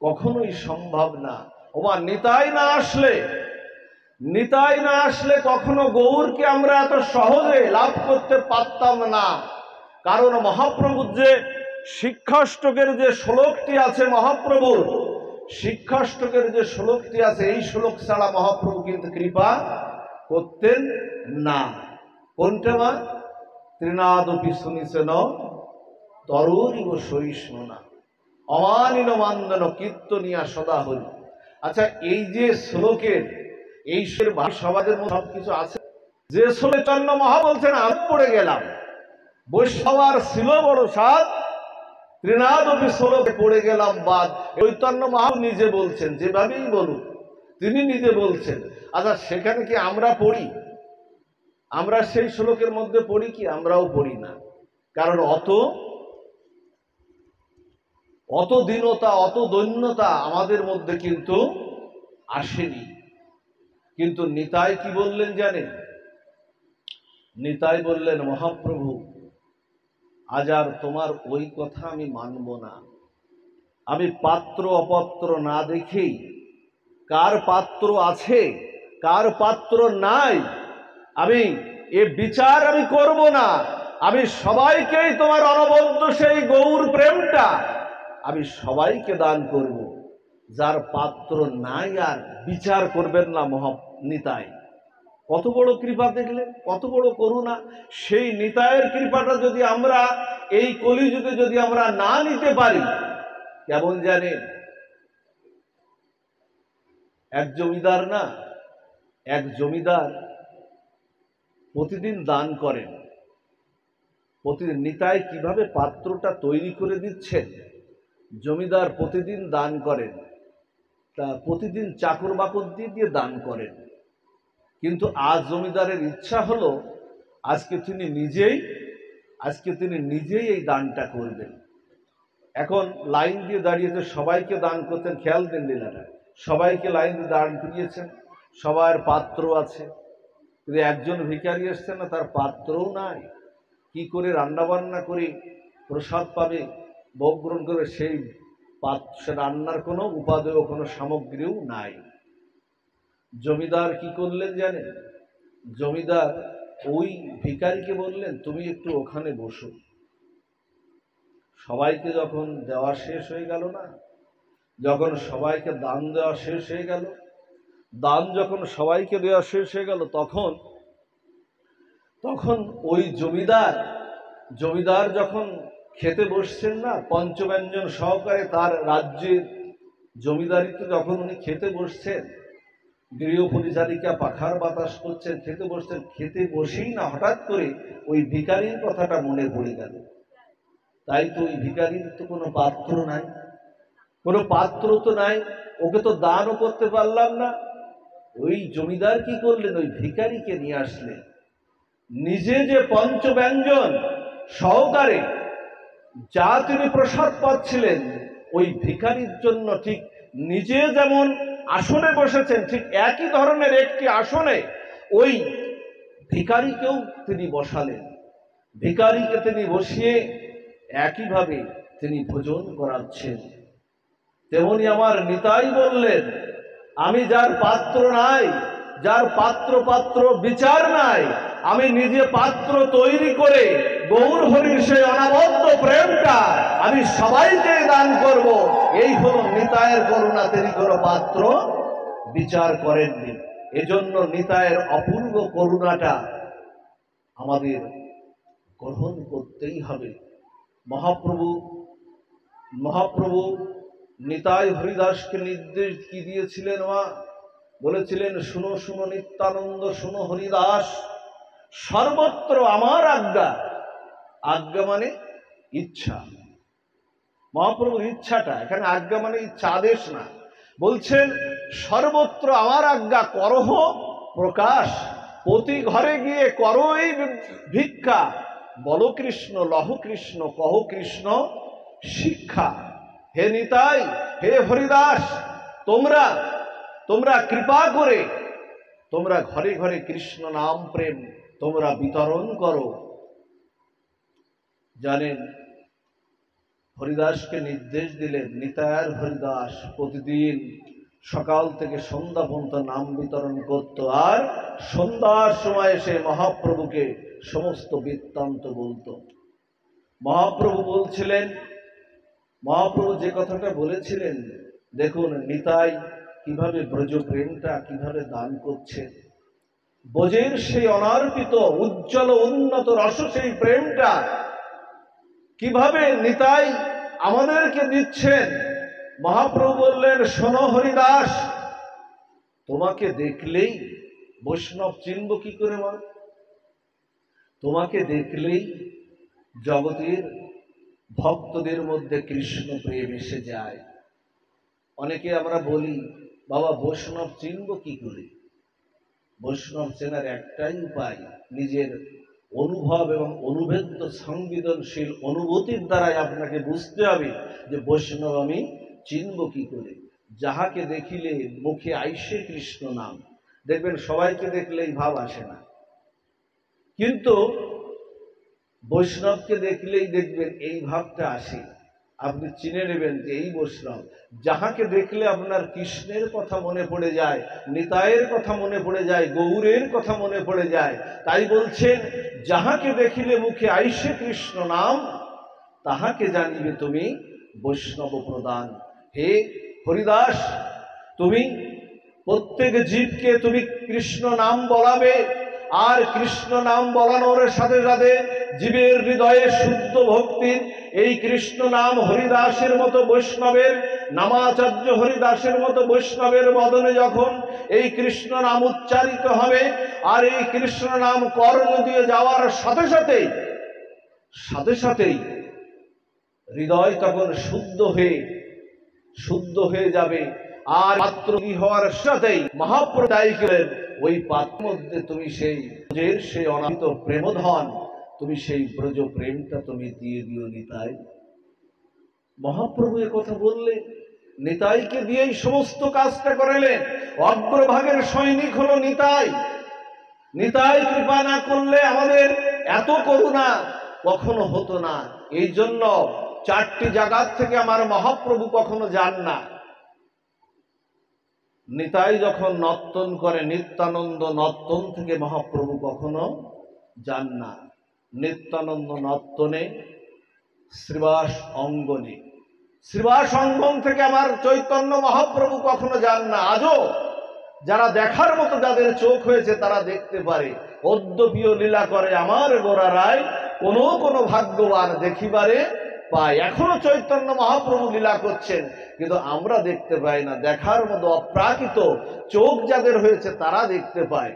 কখনোই সম্ভব না। ওমা নিতাই না আসলে কখনো গৌরকে আমরা এত সহজে লাভ করতে পারতাম না। কারণ মহাপ্রভুর যে শিক্ষাষ্টকের যে শ্লোকটি আছে, মহাপ্রভুর শিক্ষাষ্টকের যে শ্লোকটি আছে, এই শ্লোক ছাড়া মহাপ্রভু কিন্তু কৃপা করতেন না। কোনটা মা? ত্রিনাদপি শুনিছেন তরুরিব সহিষ্ণু না, অমানিন মান্দন কীর্তনিয়া সদা হরি। আচ্ছা, এই যে শ্লোকের এই সমাজের মধ্যে সবকিছু আছে। যে শ্লোকে চন্দ্র মহা বলছেন, আমি পড়ে গেলাম, বৈষ্ণবার ছিল বড় সাধ, ত্রিনাদপি শ্লোকে পড়ে গেলাম বাদ। চৈতন্য মহা নিজে বলছেন, যেভাবেই বলুন তিনি নিজে বলছেন। আচ্ছা, সেখানে কি আমরা পড়ি? আমরা সেই শ্লোকের মধ্যে পড়ি কি? আমরাও পড়ি না। কারণ অত দীনতা, অত দৈন্যতা আমাদের মধ্যে কিন্তু আসেনি। কিন্তু নিতাই কি বললেন জানেন? নিতাই বললেন, মহাপ্রভু আজ আর তোমার ওই কথা আমি মানব না। আমি পাত্র অপাত্র না দেখেই, কার পাত্র আছে কার পাত্র নাই, আমি এ বিচার আমি করব না। আমি সবাইকেই তোমার অনবদ্য সেই গৌর প্রেমটা আমি সবাইকে দান করব। যার পাত্র নাই আর বিচার করবেন না নিতাই। কত বড় কৃপা দেখলেন, কত বড় করুণা। সেই নিতাইয়ের কৃপাটা যদি আমরা এই কলিযুগে যদি আমরা না নিতে পারি, কেমন জানেন? এক জমিদার প্রতিদিন দান করেন। প্রতিদিন নিতাই কিভাবে পাত্রটা তৈরি করে দিচ্ছেন। জমিদার প্রতিদিন দান করেন, তা প্রতিদিন চাকর বাকর দিয়ে দান করেন। কিন্তু আজ জমিদারের ইচ্ছা হলো আজকে তিনি নিজেই এই দানটা করবেন। এখন লাইন দিয়ে দাঁড়িয়েছে, সবাইকে দান করতেন। খেয়াল দেন লীলাটা, সবাইকে লাইন দিয়ে দান করিয়েছেন, সবার পাত্র আছে। কিন্তু একজন ভিখারি এসছেন না, তার পাত্রও নাই। কি করে রান্নাবান্না করে প্রসাদ পাবে, ভোগ গ্রহণ করবে, সেই রান্নার কোনো উপাদেয় কোনো সামগ্রীও নাই। জমিদার কি করলেন জানেন? জমিদার ওই ভিখারিকে বললেন, তুমি একটু ওখানে বসো। সবাইকে যখন দেওয়া শেষ হয়ে গেল না, যখন সবাইকে দান দেওয়া শেষ হয়ে গেল, দান যখন সবাইকে দেওয়া শেষ হয়ে গেল, তখন ওই জমিদার যখন খেতে বসছেন না, পঞ্চব্যঞ্জন সহকারে তার রাজ্যের জমিদারিতে যখন উনি খেতে বসছেন, গৃহ পরিচারিকা পাখার বাতাস করছেন, খেতে বসছেন। খেতে বসেই না হঠাৎ করে ওই ভিখারির কথাটা মনে পড়ে গেল। তাই তো ওই ভিখারির তো কোনো পাত্র নাই, কোনো পাত্র তো নাই, ওকে তো দানও করতে পারলাম না। ওই জমিদার কি করলেন? ওই ভিখারিকে নিয়ে আসলেন। নিজে যে পঞ্চব্যঞ্জন সহকারে যা তিনি প্রসাদ পাচ্ছিলেন, ওই ভিখারির জন্য ঠিক নিজে যেমন আসনে বসেছেন, ঠিক একই ধরনের একটি আসনে ওই ভিখারিকেও তিনি বসালেন। ভিখারিকে তিনি বসিয়ে একইভাবে তিনি ভোজন করাচ্ছেন। তেমনি আমার নিতাই বললেন, আমি যার পাত্র নাই, যার পাত্র বিচার নাই, আমি নিজে পাত্র তৈরি করে গৌর হরির সেই অনাবদ্য প্রেমটা আমি সবাইকে দান করব। এই হলো নিতাইয়ের করুণা। তিনি কোনো পাত্র বিচার করেননি। এজন্য নিতাইয়ের অপূর্ব করুণাটা আমাদের গ্রহণ করতেই হবে। মহাপ্রভু নিতাই হরিদাসকে নির্দেশ কি দিয়েছিলেন? মা বলেছিলেন, শুনো শুনো নিত্যানন্দ, শুনো হরিদাস, সর্বত্র আমার আজ্ঞা। আজ্ঞা মানে ইচ্ছা। মহাপ্রভুর ইচ্ছাটা এখানে, আজ্ঞা মানে ইচ্ছা, আদেশ না। বলছেন সর্বত্র আমার আজ্ঞা, করহ প্রকাশ, প্রতি ঘরে গিয়ে করো এই ভিক্ষা, বলো কৃষ্ণ, লহ কৃষ্ণ, কহ কৃষ্ণ শিক্ষা। হে নিতাই, হে হরিদাস, তোমরা কৃপা করে তোমরা ঘরে ঘরে কৃষ্ণ নাম প্রেম তোমরা বিতরণ করো। জানেন, হরিদাসকে নির্দেশ দিলেন, নিতাইয়ের হরিদাস প্রতিদিন সকাল থেকে সন্ধ্যা পর্যন্ত নাম বিতরণ করত, আর সন্ধ্যার সময় এসে মহাপ্রভুকে সমস্ত বৃত্তান্ত বলতো। মহাপ্রভু বলছিলেন, মহাপ্রভু যে কথাটা বলেছিলেন, দেখুন নিতাই কিভাবে ব্রজ প্রেমটা কিভাবে দান করছে, ব্রজের সেই অনার্পিত উজ্জ্বল উন্নত রস সেই প্রেমটা কিভাবে নিতাই আমাদেরকে দিচ্ছেন। মহাপ্রভু বললেন, শোনো হরিদাস, তোমাকে দেখলেই বৈষ্ণব চিনব কি করে মা? তোমাকে দেখলেই জগতের ভক্তদের মধ্যে কৃষ্ণ প্রেম এসে যায়। অনেকে আমরা বলি, বাবা বৈষ্ণব চিনব কি করে? বৈষ্ণব চেনার একটাই উপায়, নিজের অনুভব এবং অনুভেদ্য সংবেদনশীল অনুভূতির দ্বারাই আপনাকে বুঝতে হবে যে বৈষ্ণব আমি চিনব কি করে। যাহাকে দেখিলে মুখে আইসে কৃষ্ণ নাম। দেখবেন সবাইকে দেখলেই ভাব আসে না, কিন্তু বৈষ্ণবকে দেখলেই দেখবেন এই ভাবটা আসে। আপনি চিনে নেবেন যে এই বৈষ্ণব। যাহাকে দেখলে আপনার কৃষ্ণের কথা মনে পড়ে যায়, নিতাইয়ের কথা মনে পড়ে যায়, গৌরের কথা মনে পড়ে যায়। তাই বলছেন, যাহাকে দেখিলে মুখে আইসে কৃষ্ণ নাম, তাহাকে জানিবে তুমি বৈষ্ণব প্রদান। হে হরিদাস, তুমি প্রত্যেক জীবকে তুমি কৃষ্ণ নাম বলাবে, আর কৃষ্ণ নাম বলানোর সাথে সাথে জীবের হৃদয়ে শুদ্ধ ভক্তির এই কৃষ্ণ নাম হরিদাসের মতো বৈষ্ণবের, নামাচার্য হরিদাসের মতো বৈষ্ণবের বদনে যখন এই কৃষ্ণ নাম উচ্চারিত হবে, আর এই কৃষ্ণ নাম কর্ণ দিয়ে যাওয়ার সাথে সাথেই হৃদয় তখন শুদ্ধ হয়ে যাবে। আর পাত্র হওয়ার সাথেই মহাপ্রভু তাই করেন, ওই পাত্র মধ্যে তুমি সেই অনাহিত প্রেমধন, তুমি সেই ব্রজ প্রেমটা তুমি দিয়ে দিও নিতাই। মহাপ্রভু এ কথা বললেন, নিতাইকে দিয়েই সমস্ত কাজটা করালেন। অগ্রভাগের সৈনিক হলো নিতাই। নিতাই কৃপা না করলে আমাদের এত করুণা কখনো হতো না। এই জন্য 4টি জায়গার থেকে আমার মহাপ্রভু কখনো যান না। নিতাই যখন নর্তন করে, নিত্যানন্দ নর্তন থেকে মহাপ্রভু কখনো যান না। নিত্যানন্দ নর্তনে, শ্রীবাস অঙ্গনে, শ্রীবাস অঙ্গন থেকে আমার চৈতন্য মহাপ্রভু কখনো যান না। আজও যারা দেখার মতো যাদের চোখ হয়েছে তারা দেখতে পারে, অদ্যপিও লীলা করে আমার গোরা রায়, কোনো ভাগ্যবান দেখিবারে পায়। এখনো চৈতন্য মহাপ্রভু লীলা করছেন, কিন্তু আমরা দেখতে পাই না। দেখার মতো অপ্রাকৃত চোখ যাদের হয়েছে তারা দেখতে পায়।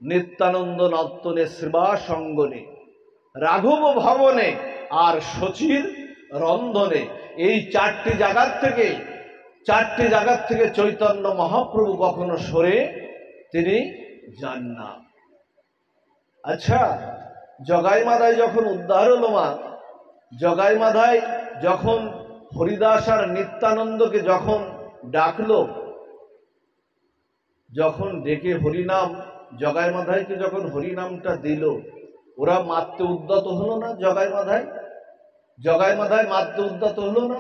নিত্যানন্দ নর্তনে, শ্রীবাস অঙ্গনে, রাঘব ভবনে আর শচীর রন্ধনে, এই 4টি জায়গার থেকে চৈতন্য মহাপ্রভু কখনো সরে তিনি যান না। আচ্ছা, জগাই মাধায় যখন উদ্ধার হলো মা, জগাই মাধায় যখন হরিদাস আর নিত্যানন্দকে যখন ডাকলো, যখন ডেকে হরিনাম, জগাই মাধাইকে যখন হরিনামটা দিল, ওরা মারতে উদ্যত হলো না? জগাই মাধায় মারতে উদ্যত হলো না?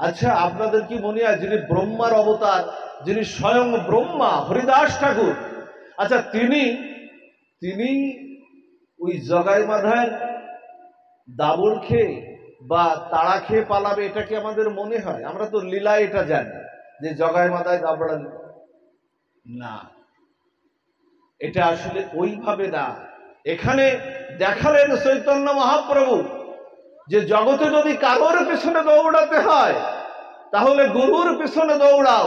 আচ্ছা, আপনাদের কি মনে হয় যিনি ব্রহ্মার অবতার, যিনি স্বয়ং ব্রহ্মা হরিদাস ঠাকুর, আচ্ছা তিনি ওই জগাই মাধায় দাবড় খেয়ে বা তাড়া খেয়ে পালাবে, এটা কি আমাদের মনে হয়? আমরা তো লীলা এটা জানি যে জগাই মাধায় দাবড়া না, এটা আসলে ওইভাবে না। এখানে দেখালেন চৈতন্য মহাপ্রভু যে জগতে যদি কারোর পিছনে দৌড়াতে হয় তাহলে গুরুর পিছনে দৌড়াও,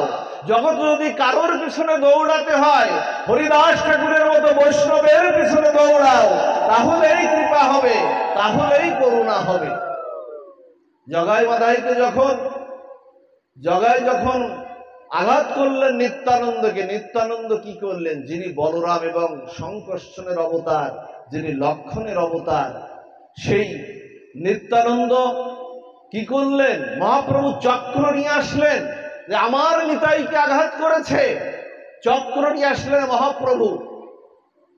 জগতে যদি কারোর পিছনে দৌড়াতে হয় হরিদাস ঠাকুরের মতো বৈষ্ণবের পিছনে দৌড়াও, তাহলেই কৃপা হবে, তাহলেই করুণা হবে। জগাই মাধাইকে যখন আঘাত করলেন নিত্যানন্দকে, নিত্যানন্দ কি করলেন? যিনি বলরাম এবং সংকর্ষণের অবতার, যিনি লক্ষণের অবতার, সেই নিত্যানন্দ কি করলেন? মহাপ্রভু চক্র নিয়ে আসলেন যে আমার নিতাইকে আঘাত করেছে, চক্র নিয়ে আসলেন মহাপ্রভু।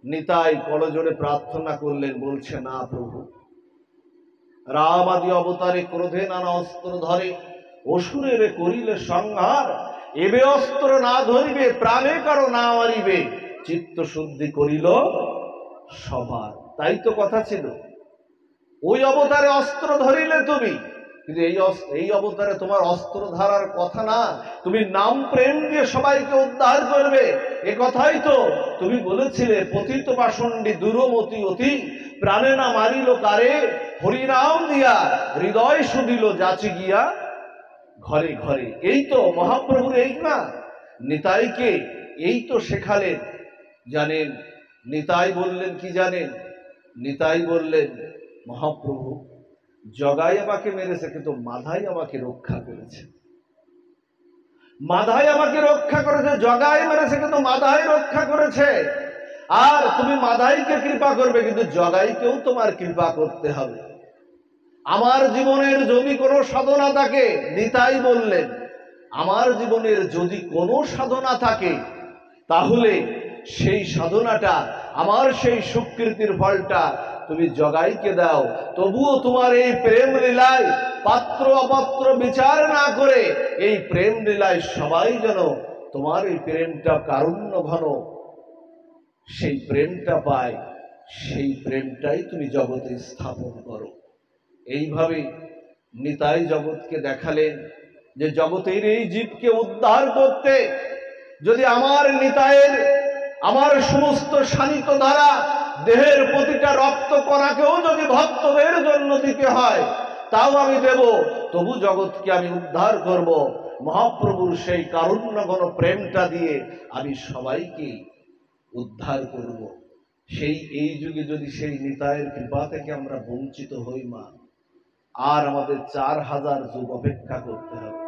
নিতাই করজোড়ে প্রার্থনা করলেন, বলছে, না প্রভু, রাম আদি অবতারে ক্রোধে নানা অস্ত্র ধরে, অসুরের করিলে সংহার, এবে অস্ত্র না ধরিবে, প্রাণে কারো না মারিবে, চিত্ত শুদ্ধি করিল সবার। তাই তো কথা ছিল, ওই অবতারে অস্ত্র ধরিলে তুমি, কিন্তু এই অবতারে তোমার অস্ত্র ধারার কথা না, তুমি নাম প্রেম দিয়ে সবাইকে উদ্ধার করবে। এ কথাই তো তুমি বলেছিলে, পতিত পাষণ্ডী দুরমতি অতি, প্রাণে না মারিল কারে, হরিনাম দিয়া হৃদয় শুধিল যাচি গিয়া ঘরে ঘরে। এই তো মহাপ্রভুর, এই না নিতাইকে এই তো শেখালেন। জানেন নিতাই বললেন কি জানেন? নিতাই বললেন, মহাপ্রভু, জগাই আমাকে মেরেছে, কিন্তু মাধাই আমাকে রক্ষা করেছে। মাধাই আমাকে রক্ষা করেছে, জগাই মেরেছে কিন্তু মাধাই রক্ষা করেছে। আর তুমি মাধাইকে কৃপা করবে, কিন্তু জগাইকেও তোমার কৃপা করতে হবে। আমার জীবনের যদি কোনো সাধনা থাকে, নিতাই বললেন, আমার জীবনের যদি কোনো সাধনা থাকে, তাহলে সেই সাধনাটা, আমার সেই সুকৃতির ফলটা তুমি জগাইকে দাও। তবুও তোমার এই প্রেম লীলায় পাত্র অপাত্র বিচার না করে, এই প্রেম লীলায় সবাই যেন তোমার এই প্রেমটা কারুণ্য ঘন সেই প্রেমটা পায়, সেই প্রেমটাই তুমি জগতে স্থাপন করো। এইভাবে নিতাই জগৎকে দেখালেন যে জগতের এই জীবকে উদ্ধার করতে যদি আমার নিতাইয়ের, আমার সমস্ত শানিত দ্বারা দেহের প্রতিটা রক্ত কণাকেও যদি ভক্তদের জন্য দিতে হয়, তাও আমি দেব, তবু জগৎকে আমি উদ্ধার করব। মহাপ্রভুর সেই কারুণ্য ঘন প্রেমটা দিয়ে আমি সবাইকে উদ্ধার করব। সেই এই যুগে যদি সেই নিতাইয়ের কৃপা থেকে আমরা বঞ্চিত হই মা, আর আমাদের 4000 যুগ অপেক্ষা করতে হবে।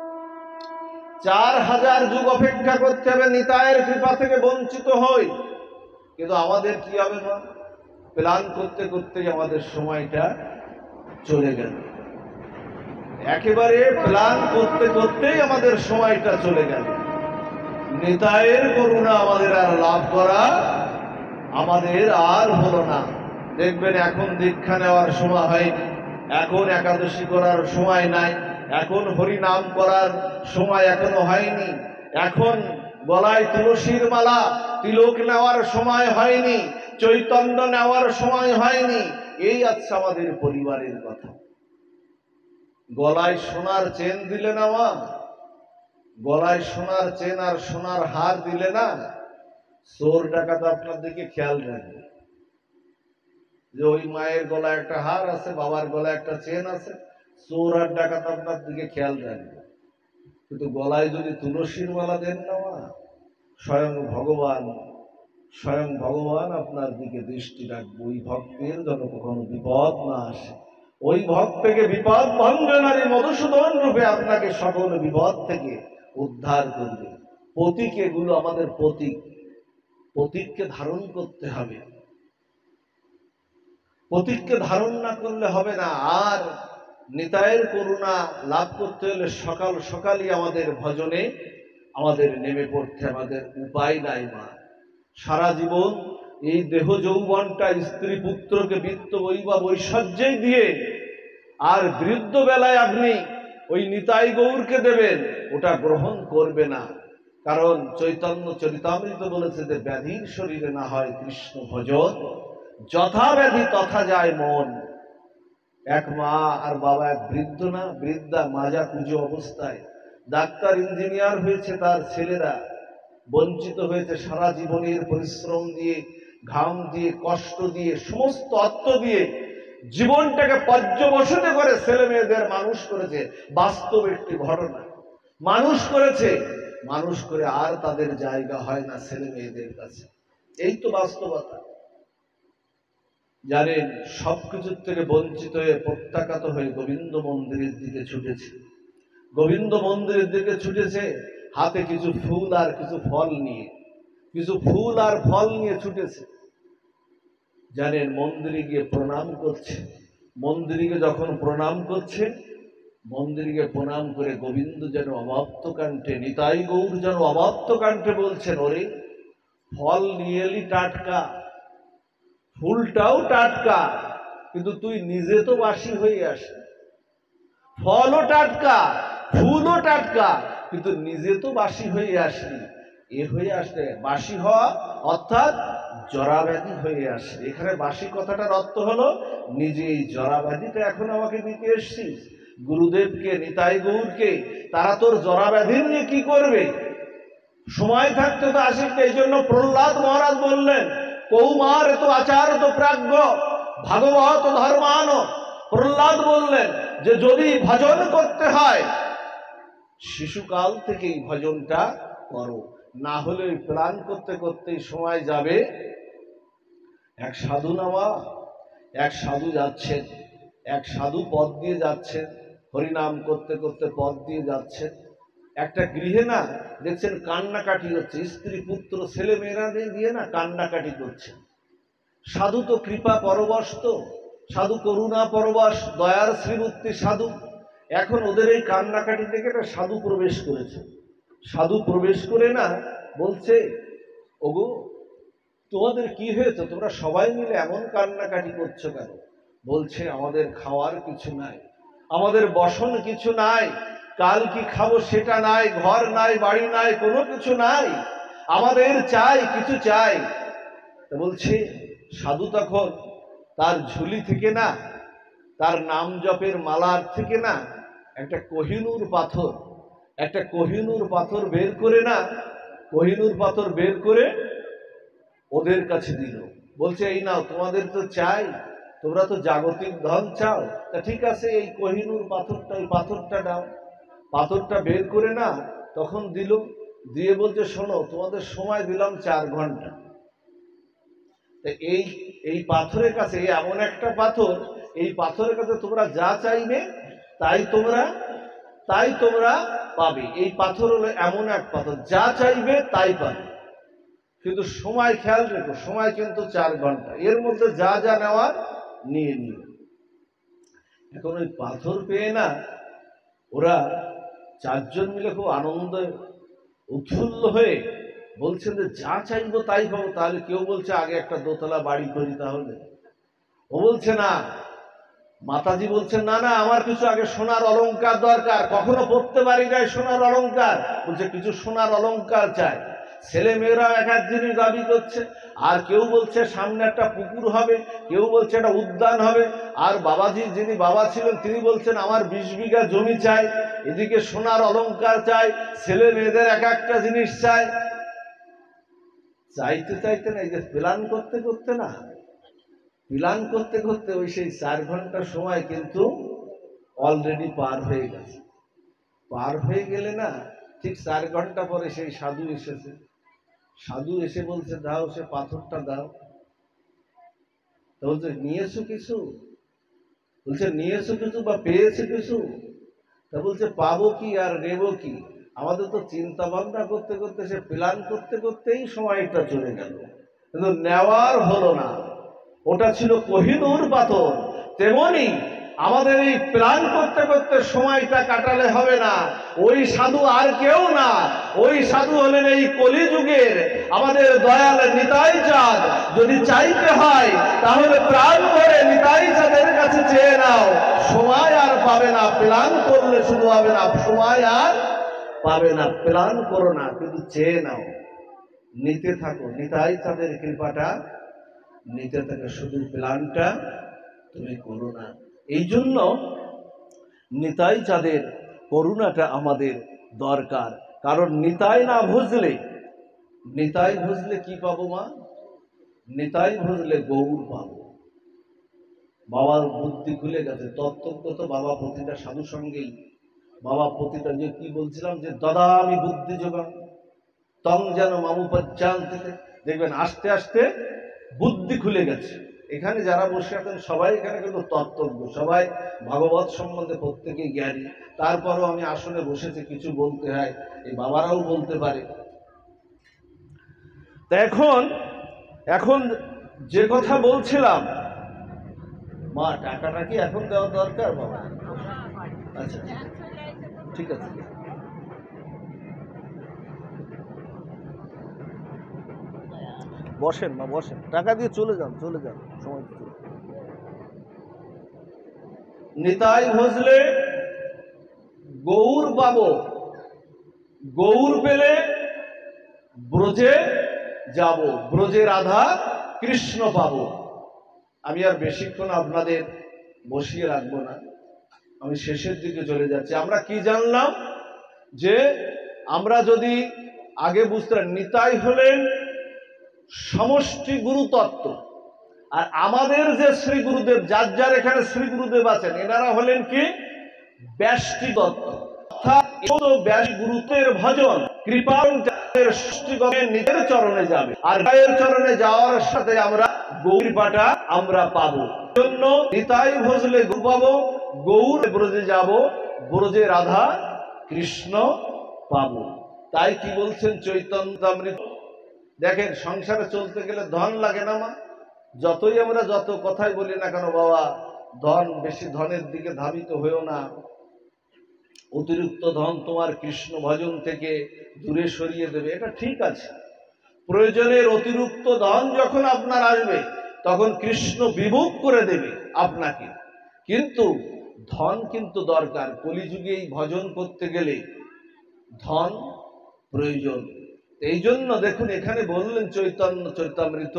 4000 যুগ অপেক্ষা করতে হবে নিতাইয়ের কৃপা থেকে বঞ্চিত হই। কিন্তু আমাদের কি হবে মা? প্ল্যান করতে করতেই আমাদের সময়টা চলে গেল। একেবারে প্ল্যান করতে করতেই আমাদের সময়টা চলে গেল। নিতাইয়ের করুণা আমাদের আর লাভ করা আমাদের আর হলো না। দেখবেন এখন দীক্ষা নেওয়ার সময় হয়নি, এখন একাদশী করার সময় নাই, এখন হরিনাম করার সময় এখনো হয়নি, এখন গলায় তুলসীর মালা তিলক নেওয়ার সময় হয়নি, চৈতন্য নেওয়ার সময় হয়নি। এই আছে আমাদের পরিবারের কথা। গলায় সোনার চেন দিলে না মা, গলায় সোনার চেন আর সোনার হার দিলে না, চোর ডাকাত আপনার দিকে খেয়াল রাখবে যে ওই মায়ের গলায় একটা হার আছে, বাবার গলায় একটা চেন আছে, চোর আর ডাকাত আপনার দিকে খেয়াল রাখবে। কিন্তু গলায় যদি তুলসীর মালা দেন না মা, স্বয়ং ভগবান আপনার দিকে দৃষ্টি রাখবে। ওই ভক্তের যেন কখনো বিপদ না আসে। ওই ভক্তকে বিপদ ভঞ্জনারী মধুসূদন রূপে আপনাকে সকল বিপদ থেকে উদ্ধার করবে। প্রতীক, এগুলো আমাদের প্রতীক। প্রতীককে ধারণ করতে হবে, প্রতীককে ধারণ না করলে হবে না। আর নিতাইয়ের করুণা লাভ করতে হলে সকাল সকালই আমাদের ভজনে আমাদের নেমে পড়তে, আমাদের উপায় নাই মা। সারা জীবন এই দেহ যৌবনটা স্ত্রী পুত্রকে বিত্ত বৈভব ঐশ্বর্যেই দিয়ে, আর বৃদ্ধ বেলায় আপনি ওই নিতাই গৌরকে দেবেন, ওটা গ্রহণ করবে না। কারণ চৈতন্য চরিতামৃত বলেছে যে ব্যাধির শরীরে না হয় কৃষ্ণ ভজন, যথা ব্যাধি তথা যায় মন। এক মা আর বাবা, এক বৃদ্ধ না বৃদ্ধা, মাজা কুজো অবস্থায় ডাক্তার ইঞ্জিনিয়ার হয়েছে, তার ছেলেরা বঞ্চিত হয়েছে সারা জীবনের পরিশ্রম দিয়ে, ঘাম দিয়ে, কষ্ট দিয়ে, সমস্ত অর্থ দিয়ে জীবনটাকে পর্যবসিত করে ছেলে মেয়েদের মানুষ করেছে। বাস্তব একটি ঘটনা, মানুষ করেছে, মানুষ করে আর তাদের জায়গা হয় না ছেলে মেয়েদের কাছে। এই তো বাস্তবতা। জানেন, সবকিছুর থেকে বঞ্চিত হয়ে প্রত্যাখ্যাত হয়ে গোবিন্দ মন্দিরের দিকে ছুটেছে। গোবিন্দ মন্দিরের দিকে ছুটেছে হাতে কিছু ফুল আর কিছু ফল নিয়ে, কিছু ফুল আর ফল নিয়ে ছুটেছে। জানেন, মন্দিরে গিয়ে প্রণাম করছে। মন্দিরে যখন প্রণাম করছে, মন্দিরে প্রণাম করে গোবিন্দ যেন অবাপ্ত কণ্ঠে, নিতাই গৌর যেন অবাপ্ত কণ্ঠে বলছেন, ওরে ফল নিয়ে এলি টাটকা, ফুলটাও টাটকা, কিন্তু তুই নিজে তো বাসি হয়ে আসে। ফলও টাটকা, ফুলও টাটকা, কিন্তু নিজে তো বাসি হয়ে আসলি। এ হয়ে আসলে বাসি হওয়া অর্থাৎ জরাব্যাধি হয়ে আসে। এখানে বাসি কথাটার অর্থ হলো নিজে এই জরাব্যাধিটা এখন আমাকে দিতে এসছিস। গুরুদেবকে, নিতাই গৌরকে, তারা তোর জরাব্যাধি নিয়ে কি করবে? সময় থাকতে তো আসিস। এই জন্য প্রহ্লাদ মহারাজ বললেন, কৌমার তো আচার তো প্রাজ্ঞ ভাগবত ধর্মান। প্রহ্লাদ বললেন যে যদি ভজন করতে হয় শিশুকাল থেকেই ভজনটা করো, না হলে প্ল্যান করতে করতেই সময় যাবে। এক সাধু নামা, এক সাধু যাচ্ছেন, এক সাধু পথ দিয়ে যাচ্ছেন, হরিনাম করতে করতে পথ দিয়ে যাচ্ছেন। একটা গৃহে না দেখছেন কান্নাকাটি হচ্ছে, স্ত্রী পুত্র ছেলে মেয়েরা দিয়ে না কান্নাকাটি করছে। সাধু তো কৃপা পরবশ, তো সাধু করুণা পরবশ, দয়ার শ্রীমূর্তি সাধু। এখন ওদের এই কান্নাকাটি থেকে না সাধু প্রবেশ করেছে। সাধু প্রবেশ করে না বলছে, ওগো তোমাদের কি হয়েছে, তোমরা সবাই মিলে এমন কান্নাকাটি করছো কেন? বলছে আমাদের খাওয়ার কিছু নাই, আমাদের বসন কিছু নাই, কাল কি খাবো সেটা নাই, ঘর নাই, বাড়ি নাই, কোনো কিছু নাই, আমাদের চাই, কিছু চাই। বলছে সাধু তখন তার ঝুলি থেকে না, তার নাম জপের মালার থেকে না একটা কোহিনূর পাথর, একটা কোহিনূর পাথর বের করে না, কোহিনূর পাথর বের করে ওদের কাছে দিল। বলছে এই নাও, তোমাদের তো চাই, তোমরা তো জাগতিক ধন চাও, তা ঠিক আছে এই কোহিনূর পাথরটা, এই পাথরটা দাও। পাথরটা বের করে না তখন দিল, দিয়ে বলছে শোনো তোমাদের সময় দিলাম 4 ঘন্টা। এই এই পাথরের কাছে, এমন একটা পাথর, এই পাথরের কাছে তোমরা যা চাইবে তাই তোমরা পাবে। এই পাথর হলো এমন এক পাথর, যা চাইবে তাই পাবে, কিন্তু সময় খেয়াল রেখো, সময় কিন্তু 4 ঘন্টা, এর মধ্যে যা যা নেওয়ার নিয়ে নিও। এখন ওই পাথর পেয়ে না ওরা 4 জন মিলে খুব আনন্দে উৎফুল্ল হয়ে বলছেন যে যা চাইবো তাই পাবো। তাহলে কেউ বলছে আগে একটা দোতলা বাড়ি করি, তাহলে ও বলছে না, মাতাজি বলছেন না না আমার কিছু আগে সোনার অলংকার দরকার, কখনো পড়তে পারি নাই সোনার অলংকার, বলছে কিছু সোনার অলংকার চাই। ছেলে মেয়েরা এক এক জিনিস দাবি করছে, আর কেউ বলছে সামনে একটা পুকুর হবে, কেউ বলছে একটা উদ্যান হবে, আর বাবাজি যিনি বাবা ছিলেন তিনি বলছেন আমার 20 বিঘা জমি চাই, এদিকে সোনার অলংকার চাই, ছেলে মেয়েদের এক একটা জিনিস চাই। চাইতে চাইতে না, এই যে প্ল্যান করতে করতে না, প্ল্যান করতে করতে ওই সেই 4 ঘন্টা সময় কিন্তু অলরেডি পার হয়ে গেছে। পার হয়ে গেলে না ঠিক 4 ঘন্টা পরে সেই সাধু এসেছে। সাধু এসে বলছে দাও সে পাথরটা দাও। তো বলছে নিয়েছো কিছু? বলছে নিয়েছো কিছু বা পেয়েছে কিছু? তা বলছে পাবো কি আর নেবো কি, আমাদের তো চিন্তা ভাবনা করতে করতে, সে প্ল্যান করতে করতেই সময়টা চলে গেল, কিন্তু নেওয়ার হলো না। ওটা ছিল কোহিনূর পাথর। তেমনি আমাদের এই প্ল্যান করতে করতে সময়টা কাটালে হবে না। ওই সাধু আর কেউ না, ওই সাধু হলেন এই কলিযুগের আমাদের দয়াল নিতাই চাঁদ। যদি চাইতে হয় তাহলে প্রাণ ভরে নিতাই চাঁদের কাছে চেয়ে নাও, সময় আর পাবে না। প্ল্যান করলে শুধু হবে না, সময় আর পাবে না। প্ল্যান করো না, কিন্তু চেয়ে নাও, নিতে থাকো, নিতাই চাঁদের কৃপাটা নিতে থাকে, শুধু প্ল্যানটা তুমি করো না। এই জন্য নিতাই চাঁদের করুণাটা আমাদের দরকার। কারণ নিতাই না বুঝলে, নিতাই বুঝলে কি পাবো মা? নিতাই বুঝলে গৌর পাবো। বাবার বুদ্ধি খুলে গেছে, তত্ত্বগত বাবা প্রতিটা সাধু সঙ্গেই, বাবা প্রতিটা যে কি বলছিলাম যে দাদা আমি বুদ্ধি যোগান তং যেন মামুপাজ্জাল থেকে, দেখবেন আস্তে আস্তে বুদ্ধি খুলে গেছে। এখানে যারা বসে আছেন সবাই এখানে কিন্তু তত্ত্বজ্ঞ, সবাই ভাগবত সম্বন্ধে প্রত্যেকেই জ্ঞানী। তারপরও আমি আসনে বসেছি, কিছু বলতে হয়, এই বাবারাও বলতে পারে। তা এখন যে কথা বলছিলাম, মা টাকাটা কি এখন দেওয়া দরকার বাবা? আচ্ছা ঠিক আছে। বসেন না, বসেন, টাকা দিয়ে চলে যান, চলে যান, সময় তো চলে। নিতাই ভজলে গৌর পাবো, গৌর পেলে ব্রজে যাব, ব্রজে রাধা কৃষ্ণ পাবো। আমি আর বেশিক্ষণ আপনাদের বসিয়ে রাখবো না, আমি শেষের দিকে চলে যাচ্ছি। আমরা কি জানলাম? যে আমরা যদি আগে বুঝতে নিতাই হলেন সমষ্টি গুরু তত্ত্ব, আর আমাদের যে শ্রী গুরুদেব, যার যার এখানে শ্রী গুরুদেব আছেন, এনারা হলেন কি ব্যষ্টি তত্ত্ব। অর্থাৎ ব্যাস গুরুত্বের ভজন কৃপা নিজের চরণে যাবে, আর গায়ের চরণে যাওয়ার সাথে আমরা গৌর পাটা আমরা পাবো। জন্য নিতাই ভজলে গৌর পাবো, গৌর ব্রজে যাব, ব্রজে রাধা কৃষ্ণ পাবো। তাই কি বলছেন চৈতন্যামৃত? দেখেন, সংসারে চলতে গেলে ধন লাগে না মা? যতই আমরা যত কথাই বলি না কেন, বাবা ধন, বেশি ধনের দিকে ধাবিত হয়েও না, অতিরিক্ত ধন তোমার কৃষ্ণ ভজন থেকে দূরে সরিয়ে দেবে, এটা ঠিক আছে। প্রয়োজনের অতিরিক্ত ধন যখন আপনার আসবে তখন কৃষ্ণ বিমুখ করে দেবে আপনাকে, কিন্তু ধন কিন্তু দরকার। কলিযুগে এই ভজন করতে গেলে ধন প্রয়োজন। এই জন্য দেখুন এখানে বললেন চৈতন্য চরিতামৃত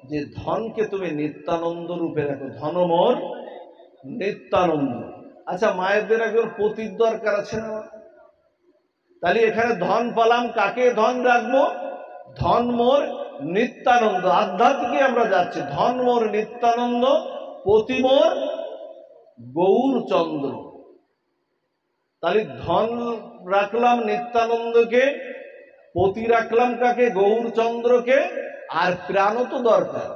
যে ধনকে তুমি নিত্যানন্দ রূপে রাখো, ধনমোর নিত্যানন্দ। আচ্ছা, মায়েদের একজন পতির দরকার আছে না? তাহলে এখানে ধন পালাম, কাকে ধন রাখবো? ধন মোর নিত্যানন্দ। আধ্যাত্মিকে আমরা যাচ্ছি, ধন মোর নিত্যানন্দ, পতি মোর গৌরচন্দ্র। তাহলে ধন রাখলাম নিত্যানন্দকে, পতি রাখলাম কাকে? গৌরচন্দ্রকে। আর প্রাণও তো দরকার,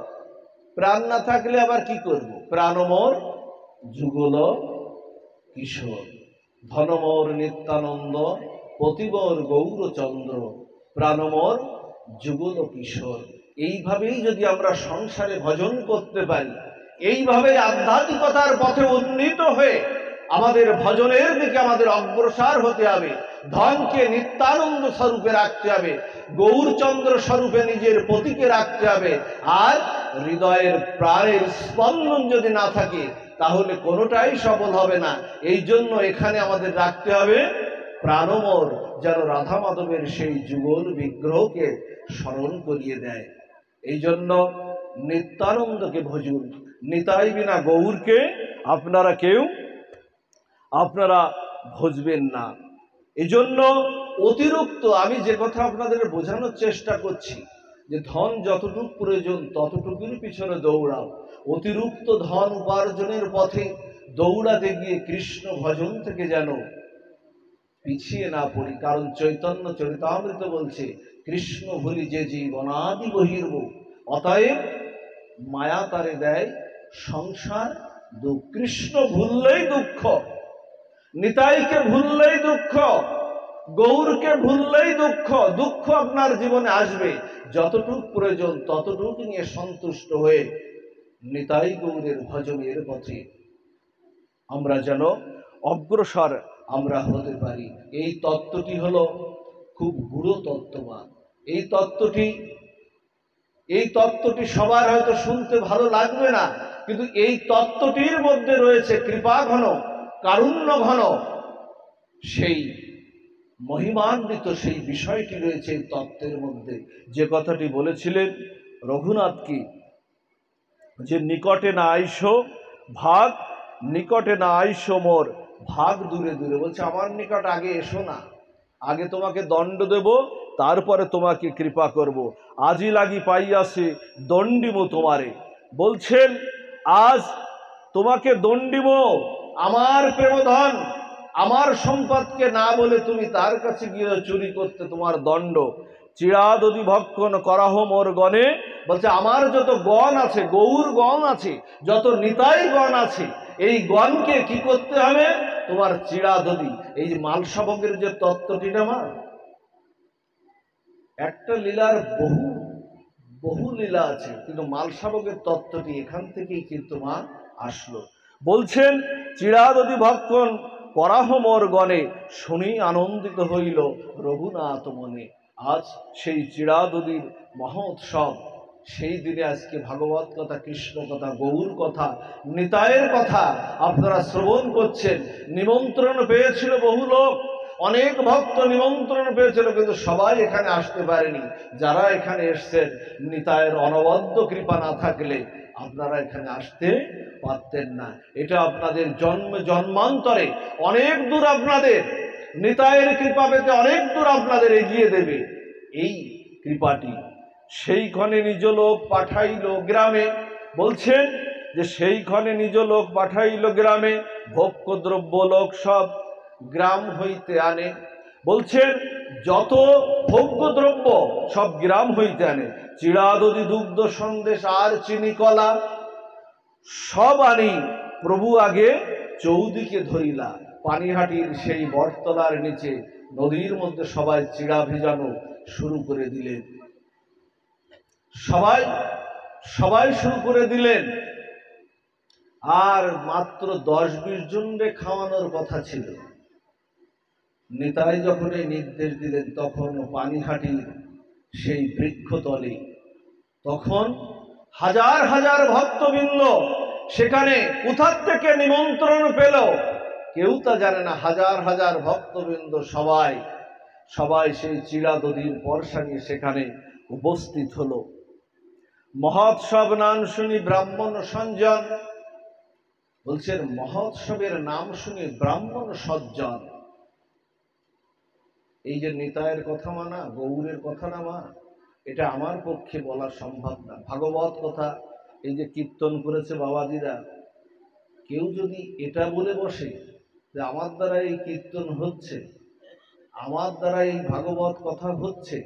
প্রাণ না থাকলে আবার কি করবো? প্রাণমোর যুগল কিশোর, ধনমোর নিত্যানন্দ, পতিবর গৌরচন্দ্র, প্রাণমোর যুগল কিশোর। এইভাবেই যদি আমরা সংসারে ভজন করতে পারি, এইভাবে আধ্যাত্মিকতার পথে উন্নীত হয়ে আমাদের ভজনের দিকে আমাদের অগ্রসর হতে হবে। ধনকে নিত্যানন্দ স্বরূপে রাখতে হবে, গৌরচন্দ্র স্বরূপে নিজের পতিকে রাখতে হবে। আর হৃদয়ের প্রাণের স্পন্দন যদি না থাকে তাহলে কোনোটাই সফল হবে না। এই জন্য এখানে আমাদের রাখতে হবে প্রাণমোর, যেন রাধা মাধবের সেই যুগল বিগ্রহকে স্মরণ করিয়ে দেয়। এই জন্য নিত্যানন্দকে ভজুন, নিতাই বিনা গৌরকে আপনারা কেউ ভজবেন না। এই জন্য অতিরিক্ত, আমি যে কথা আপনাদের বোঝানোর চেষ্টা করছি, যে ধন যতটুকু প্রয়োজন ততটুকুর পিছনে দৌড়াও। অতিরিক্ত ধন উপার্জনের পথে দৌড়াতে গিয়ে কৃষ্ণ ভজন থেকে যেন পিছিয়ে না পড়ি। কারণ চৈতন্য চরিতামৃত বলছে, কৃষ্ণ ভুলি যে জীবনাদি বহির্ব, অতএব মায়া তারে দেয় সংসার দুঃখ। কৃষ্ণ ভুললেই দুঃখ, নিতাইকে ভুললেই দুঃখ, গৌরকে ভুললেই দুঃখ। দুঃখ আপনার জীবনে আসবে, যতটুকু প্রয়োজন ততটুকু নিয়ে সন্তুষ্ট হয়ে নিতাই গৌরের ভজনের পথে আমরা যেন অগ্রসর আমরা হতে পারি। এই তত্ত্বটি হলো খুব গূঢ় তত্ত্ববাদ। এই তত্ত্বটি সবার হয়তো শুনতে ভালো লাগবে না, কিন্তু এই তত্ত্বটির মধ্যে রয়েছে কৃপা ঘন, কারুণ্য ঘন, সেই মহিমান্বিত সেই বিষয়টি রয়েছে এই তত্ত্বের মধ্যে। যে কথাটি বলেছিলেন রঘুনাথ কি, যে নিকটে না আইসো ভাগ, নিকটে না আইসো মোর ভাগ দূরে দূরে। বলছে আমার নিকট আগে এসো না, আগে তোমাকে দণ্ড দেব, তারপরে তোমাকে কৃপা করব। আজই লাগি পাইয়াছে দণ্ডিম তোমারে। বলছেন আজ তোমাকে দণ্ডিম, আমার প্রেমধন, আমার সম্পদকে না বলে তুমি তার কাছে গিয়ে চুরি করতে, তোমার দণ্ড। চিরাদধি ভক্ষণ করাহ মোর গণে। বলছে আমার যত গণ আছে, গৌর গণ আছে, যত নিতাই গণ আছে, এই গণকে কি করতে হবে? তোমার চিরাদধি, এই যে মালসাবকের যে তত্ত্বটি না মা, একটা লীলার বহু লীলা আছে, কিন্তু মালসাবকের তত্ত্বটি এখান থেকেই কিন্তু মা আসলো। বলছেন চিরাদধি ভক্ষণ করাহ মোর গণে, শুনি আনন্দিত হইল রঘুনাথ মনে। আজ সেই চিরাদধির মহোৎসব সেই দিনে আজকে ভাগবত কথা, কৃষ্ণ কথা, গৌর কথা, নিতাইয়ের কথা আপনারা শ্রবণ করছেন। নিমন্ত্রণ পেয়েছিল বহু লোক, অনেক ভক্ত নিমন্ত্রণ পেয়েছিল, কিন্তু সবাই এখানে আসতে পারেনি। যারা এখানে এসছেন, নিতাইয়ের অনবদ্য কৃপা না থাকলে আপনারা এখানে আসতে পারতেন না। এটা আপনাদের জন্মান্তরে অনেক দূর, আপনাদের নিতাইয়ের কৃপা পেতে অনেক দূর আপনাদের এগিয়ে দেবে এই কৃপাটি। সেইখানে নিজ লোক পাঠাইল গ্রামে, বলছেন যে সেইখানে নিজ লোক পাঠাইল গ্রামে, ভোগ্য দ্রব্য লোক সব গ্রাম হইতে আনে। বলছেন যত ভোগ্য দ্রব্য সব গ্রাম হইতে আনে, চিড়া দধি দুগ্ধ সন্দেশ আর চিনি কলা সব আনি প্রভু আগে চৌদিকে ধরিলা। পানিহাটির সেই বটতলার নিচে নদীর মধ্যে সবাই চিড়া ভিজানো শুরু করে দিলেন। সবাই শুরু করে দিলেন। আর মাত্র 10-20 জনকে খাওয়ানোর কথা ছিল। নিতাই যখন এই নির্দেশ দিলেন, তখন পানিহাটির সেই বৃক্ষতলে তখন হাজার হাজার ভক্তবৃন্দ সেখানে কোথার থেকে নিমন্ত্রণ পেল কেউ তা জানে না। হাজার হাজার ভক্তবৃন্দ সবাই সেই চিড়া দধির পরশা নিয়ে সেখানে উপস্থিত হলো। মহোৎসব নাম শুনি ব্রাহ্মণ সজ্জন, বলছেন মহোৎসবের নাম শুনি ব্রাহ্মণ সজ্জন। এই যে নিতাইয়ের কথা মানা, গৌরের কথা না মানা, এটা আমার পক্ষে বলা সম্ভব না। ভাগবত কথা এই যে কীর্তন করেছে বাবাজিরা, কেউ যদি এটা বলে বসে যে আমার দ্বারা এই কীর্তন হচ্ছে, আমার দ্বারা এই ভাগবত কথা হচ্ছে,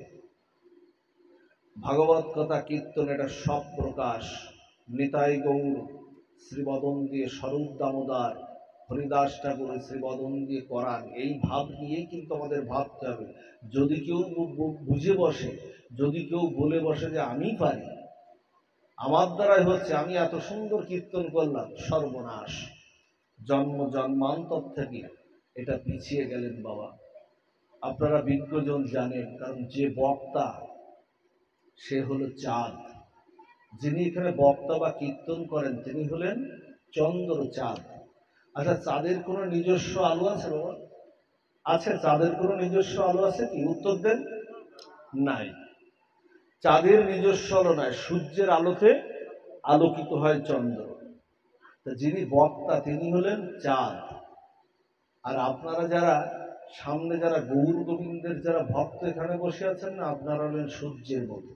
ভাগবত কথা কীর্তন এটা সব প্রকাশ নিতাই গৌর শ্রীবদন দিয়ে, স্বরূপ দামোদর হরিদাস ঠাকুর শ্রীবদন দিয়ে করান। এই ভাব নিয়েই কিন্তু আমাদের ভাবতে হবে। যদি কেউ বুঝে বসে, যদি কেউ বলে বসে যে আমি পারি, আমার দ্বারাই হচ্ছে, আমি এত সুন্দর কীর্তন করলাম, সর্বনাশ। জন্মান্তর থেকে এটা পিছিয়ে গেলেন বাবা। আপনারা বিজ্ঞজন জানেন, কারণ যে বক্তা সে হলো চাঁদ। যিনি এখানে বক্তা বা কীর্তন করেন তিনি হলেন চন্দ্র, চাঁদ। আচ্ছা, চাঁদের কোনো নিজস্ব আলো আছে বাবা? আছে? চাঁদের কোনো নিজস্ব আলো আছে কি? উত্তর দেন। নাই। চাঁদের নিজস্ব আলো নাই, সূর্যের আলোতে আলোকিত হয় চন্দ্র। তা যিনি বক্তা তিনি হলেন চাঁদ। আর আপনারা যারা সামনে, যারা গৌর গোবিন্দের যারা ভক্ত এখানে বসে আছেন না, আপনারা হলেন সূর্যের মতো।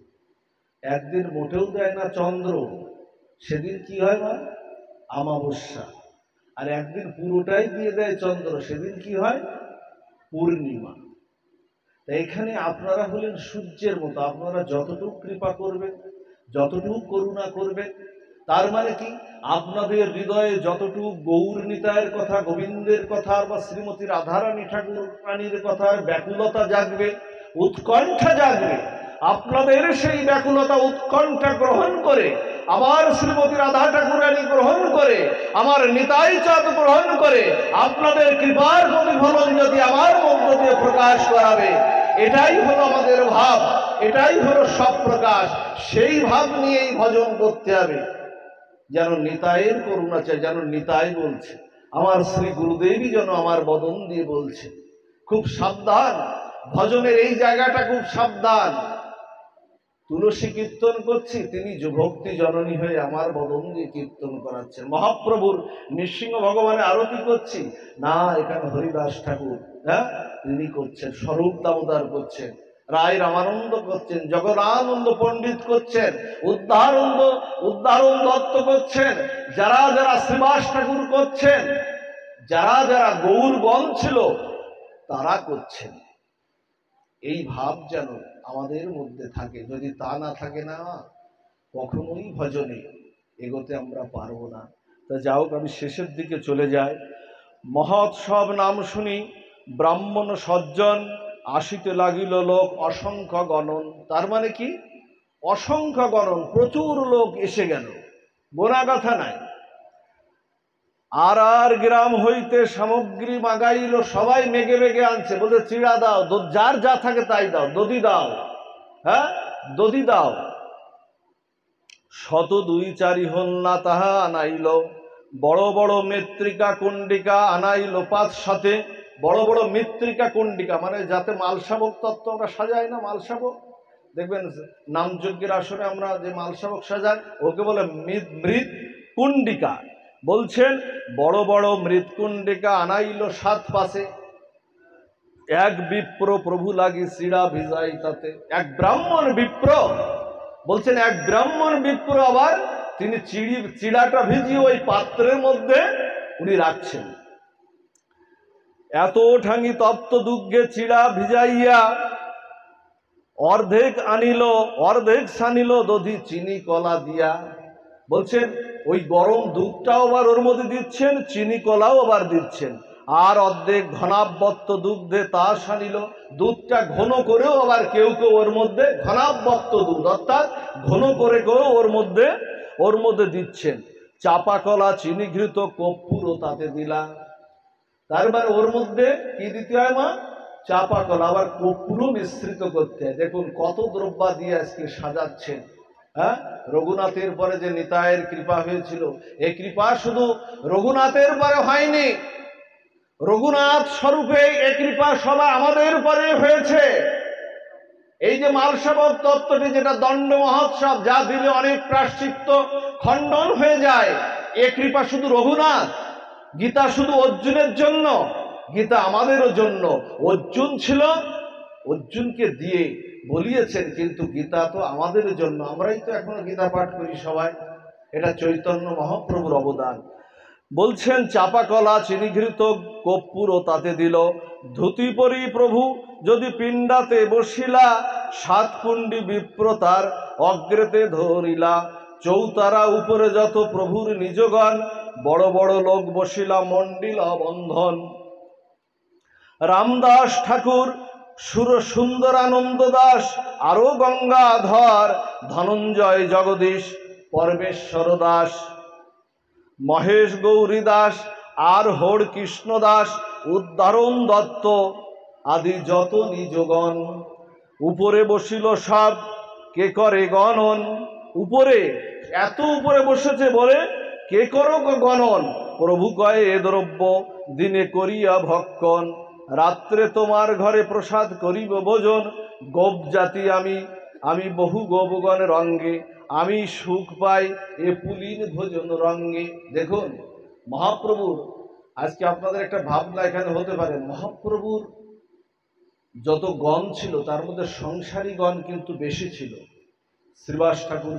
একদিন মোটেও দেয় না চন্দ্র, সেদিন কি হয় না? অমাবস্যা। আর একদিন পুরোটাই দিয়ে দেয় চন্দ্র, সেদিন কি হয়? পূর্ণিমা। তাই এখানে আপনারা হলেন সূর্যের মতো। আপনারা যতটুকু কৃপা করবেন, যতটুকু করুণা করবেন, তার মানে কি আপনাদের হৃদয়ে যতটুকু গৌর নিতাইয়ের কথা, গোবিন্দের কথা বা শ্রীমতী রাধারানী ঠাকুর রানীর কথার ব্যাকুলতা জাগবে, উৎকণ্ঠা জাগবে। আপনাদের সেই ব্যাকুলতা উৎকণ্ঠা গ্রহণ করে, আমার শ্রীমতী রাধা ঠাকুরানী গ্রহণ করে, আমার নিতাই চাঁদ গ্রহণ করে, আপনাদের কৃপার প্রতিফলন যদি আমার মধ্য দিয়ে প্রকাশ করাবে, এটাই হলো আমাদের ভাব, এটাই হলো সব প্রকাশ। সেই ভাব নিয়েই ভজন করতে হবে। যেন নিতাইয়ের করুণা চাই, যেন নিতাই বলছে, আমার শ্রী গুরুদেবই যেন আমার বদন দিয়ে বলছে, খুব সাবধান, ভজনের এই জায়গাটা খুব সাবধান। তুলসী কীর্তন করছি, তিনি ভক্তি জননী হয়ে আমার বদন দিয়ে কীর্তন করাচ্ছেন। মহাপ্রভুর নৃসিংহ ভগবানের আরতি করছি না, এখানে হরিদাস ঠাকুর তিনি করছেন, স্বরূপ দামোদর করছেন, রায় রামানন্দ করছেন, জগদানন্দ পণ্ডিত করছেন, উদ্ধারণ দত্ত করছেন, যারা যারা শ্রীবাস ঠাকুর করছেন, যারা যারা গৌরগণ ছিল তারা করছেন। এই ভাব যেন আমাদের মধ্যে থাকে। যদি তা না থাকে না, কখনোই ভজনে এগোতে আমরা পারবো না। তা যাও, আমি শেষের দিকে চলে যাই। মহোৎসব নাম শুনি ব্রাহ্মণ সজ্জন, আসিতে লাগিল লোক অসংখ্য গণন। তার মানে কি? অসংখ্য গণন, প্রচুর লোক এসে গেল, গোনা কথা নাই। আর গ্রাম হইতে সামগ্রী মাগাইল, সবাই মেঘে মেঘে আনছে, বলতে চিড়া দাও, যার যা থাকে তাই দাও, দধি দাও, দধি দাও। শত দুই চারি হন্না তাহা আনাইল, বড় বড় মৃত্তিকা কুণ্ডিকা আনাইল পাঁচ সাথে। বড় বড় মৃত্তিকা কুণ্ডিকা মানে যাতে মালসাবক তত্ত্ব আমরা সাজাই না, মালসাবক দেখবেন নামযজ্ঞের আসরে আমরা যে মালসাবক সাজাই ওকে বলে মৃৎ কুণ্ডিকা। বলছেন বড় বড় মৃৎকুণ্ডিকা আনাইল সাত পাশে। এক বিপ্র প্রভু লাগি চিড়া ভিজাই তাতে। এক ব্রাহ্মণ বিপ্র, বলছেন এক ব্রাহ্মণ বিপ্র আবার তিনি চিড়াটা ভিজিয়ে ওই পাত্রের মধ্যে উনি রাখছেন। এত ঠাঙি তপ্ত দুগ্গে চিড়া ভিজাইয়া অর্ধেক আনিল, অর্ধেক সানিল দধি চিনি কলা দিয়া। বলছেন ওই গরম দুধটাও আবার ওর মধ্যে দিচ্ছেন, চিনি কলাও আবার দিচ্ছেন, আর অর্ধেক ঘনাবত্ত দুগ্ধে তা সানিল। দুধটা ঘন করেও আবার কেউ কেউ ওর মধ্যে ঘনাবত্ত দুধ অর্থাৎ ঘন করে করেও ওর মধ্যে দিচ্ছেন। চাপা কলা চিনি ঘৃত কর্পূরও তাতে দিলা। তার মানে ওর মধ্যে কি দিতে হয় মা? চাপা কলা, আবার কর্পূরও মিশ্রিত করতে হয়। দেখুন কত দ্রব্য দিয়ে আজকে সাজাচ্ছেন। হ্যাঁ, রঘুনাথের পরে যে নিতাইয়ের কৃপা হয়েছিল, এই কৃপা শুধু রঘুনাথের পরে হয়নি, রঘুনাথ স্বরূপে এই কৃপা সবাই আমাদের পরে হয়েছে। এই যে মালসাবক তত্ত্বটি যেটা দণ্ড মহোৎসব, যা দিলে অনেক প্রায়শ্চিত্ত খণ্ডন হয়ে যায়, এ কৃপা শুধু রঘুনাথ। গীতা শুধু অর্জুনের জন্য, গীতা আমাদেরও জন্য। অর্জুন ছিল, অর্জুনকে দিয়ে বলিয়েছেন, কিন্তু গীতা তো আমাদের জন্য। আমরাই তো এখনো গীতা পাঠ করি সবাই, এটা চৈতন্য মহাপ্রভুর অবদান। বলছেন চাপা কলা চিনিঘৃত কর্পূর তাতে দিল। ধুতি পরি প্রভু যদি পিণ্ডাতে বসিলা, সাত কুণ্ডি বিপ্র তার অগ্রেতে ধরিলা। চৌতারা উপরে যত প্রভুর নিজগণ, বড় বড় লোক বসিলা মন্ডিল বন্ধন। রামদাস ঠাকুর, সুন্দরানন্দ দাস, আরো গঙ্গাধর, ধনঞ্জয় জগদীশ, পরমেশ্বর দাস, মহেশ গৌরী দাস, আর হর কৃষ্ণ দাস, উদ্ধারণ দত্ত আদি যত নিজগণ। উপরে বসিল সব, কে করে গণন। উপরে, এত উপরে বসেছে বলে কে করো গণন। প্রভু কয়ে এ দ্রব্য দিনে করিয়া ভক্ষণ, রাত্রে তোমার ঘরে প্রসাদ করিব ভোজন। গোপ জাতি আমি বহু গোপগণের অঙ্গে, আমি সুখ পাই এ পুলিন ভোজন রঙ্গে। দেখুন মহাপ্রভুর আজকে আপনাদের একটা ভাবনা এখানে হতে পারে, মহাপ্রভুর যত গণ ছিল তার মধ্যে সংসারী গণ কিন্তু বেশি ছিল। শ্রীবাস ঠাকুর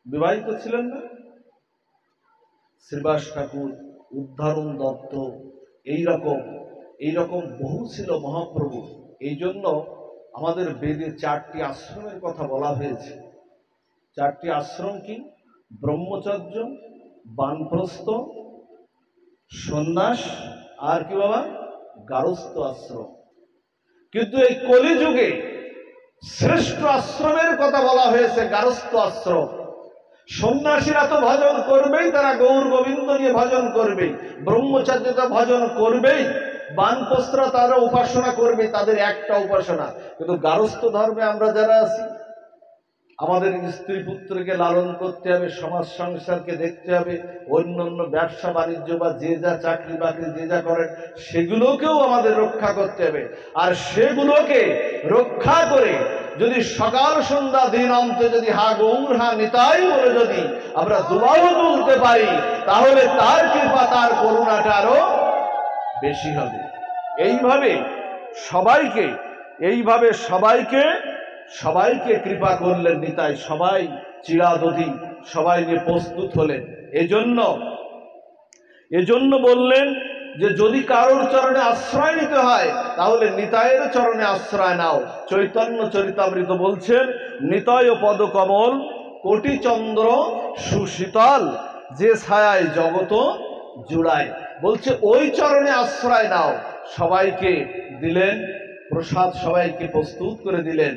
বিবাহিত ছিলেন না? শ্রীবাস ঠাকুর, উদ্ধারণ দত্ত, এইরকম বহু ছিল মহাপ্রভু। এই জন্য আমাদের বেদে চারটি আশ্রমের কথা বলা হয়েছে। চারটি আশ্রম কি? ব্রহ্মচর্য, বানপ্রস্থ, সন্ন্যাস, আর কি বাবা? গারস্থ আশ্রম। কিন্তু এই কলিযুগে শ্রেষ্ঠ আশ্রমের কথা বলা হয়েছে গারস্থ আশ্রম। সন্ন্যাসীরা তো ভজন করবেই, তারা গৌর গোবিন্দ নিয়ে ভজন করবে, ব্রহ্মচার্যতা ভজন করবেই, বানপ্রস্থরা তারা উপাসনা করবে, তাদের একটা উপাসনা। কিন্তু গারস্থ ধর্মে আমরা যারা আছি, আমাদের স্ত্রী পুত্রকে লালন করতে হবে, সমাজ সংসারকে দেখতে হবে, অন্য অন্য ব্যবসা বাণিজ্য বা যে যা চাকরি বাকরি যে যা করেন সেগুলোকেও আমাদের রক্ষা করতে হবে। আর সেগুলোকে রক্ষা করে যদি সকাল সন্ধ্যা দিন অন্তে যদি হা গৌর হা নিতাই বলে যদি আমরা দুবাহু তুলতে পারি, তাহলে তার কৃপা, তার করুণাটা আরো বেশি হবে। এইভাবে সবাইকে কৃপা করলেন নিতাই। সবাই চিরাদধি, সবাই নিয়ে প্রস্তুত হলেন। এজন্য বললেন যে যদি কারোর চরণে আশ্রয় নিতে হয় তাহলে নিতাইয়ের চরণে আশ্রয় নাও। চৈতন্য চরিতামৃত বলছেন, নিতাই পদ কমল কোটি চন্দ্র সুশীতল, যে ছায়ায় জগত জুড়ায়। বলছে ওই চরণে আশ্রয় নাও। সবাইকে দিলেন প্রসাদ, সবাইকে প্রস্তুত করে দিলেন,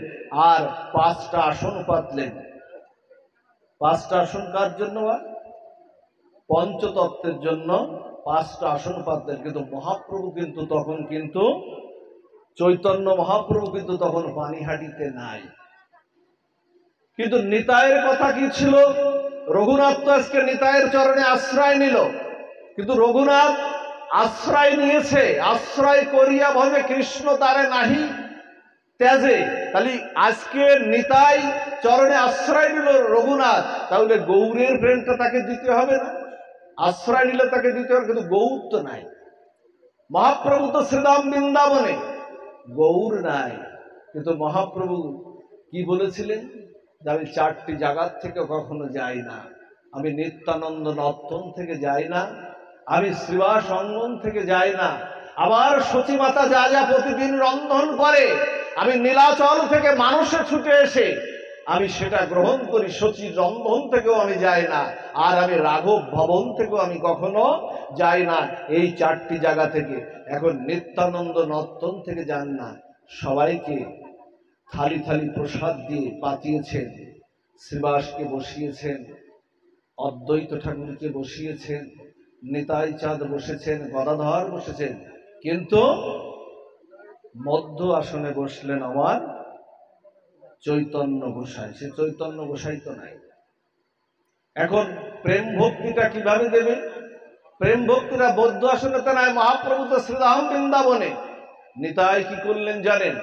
আর 5টা আসন পাতলেন। 5টা আসন কার জন্য? পঞ্চতত্ত্বের জন্য 5টা আসন পাতলেন। কিন্তু মহাপ্রভু কিন্তু তখন চৈতন্য মহাপ্রভু কিন্তু তখন পানিহাটিতে নাই। কিন্তু নিতাইয়ের কথা কি ছিল? রঘুনাথ তো আজকে নিতাইয়ের চরণে আশ্রয় নিল, কিন্তু রঘুনাথ আশ্রয় নিয়েছে, আশ্রয় করিয়া ভবে কৃষ্ণ তারে নাহি ত্যাজে। তাহলে আজকে নিতাই চরণে আশ্রয় নিল রঘুনাথ, তাহলে গৌরের প্রেমটা তাকে দিতে হবে না? আশ্রয় নিলে তাকে দিতে হবে, কিন্তু গৌর তো নাই। মহাপ্রভু তো শ্রীধাম বৃন্দাবনে, গৌর নাই। কিন্তু মহাপ্রভু কি বলেছিলেন? যে আমি 4টি জায়গার থেকে কখনো যাই না, আমি নিত্যানন্দ নর্তন থেকে যাই না, আমি শ্রীবাস অঙ্গন থেকে যাই না, আমার সতীমাতা যা যা প্রতিদিন রন্ধন করে আমি নীলাচল থেকে মানুষে ছুটে এসে আমি সেটা গ্রহণ করি, সচির রন্ধন থেকেও আমি যাই না, আর আমি রাঘব ভবন থেকেও আমি কখনো যাই না, এই 4টি জায়গা থেকে। এখন নিত্যানন্দ নর্তন থেকে যান না, সবাইকে থালি থালি প্রসাদ দিয়ে পাতিয়েছেন, শ্রীবাসকে বসিয়েছেন, অদ্বৈত ঠাকুরকে বসিয়েছেন, নিতাই চাঁদ বসেছেন, গদাধর বসেছেন, কিন্তু মধ্য আসনে বসলেন আমার চৈতন্য গোসাই। সে চৈতন্য গোসাই তো নাই। এখন প্রেম ভক্তিটা কিভাবে দেবে? প্রেম ভক্তিটা বৌদ্ধ আসনে তো নাই, মহাপ্রভু তো শ্রীধাম বৃন্দাবনে। নিতাই কি করলেন জানেন?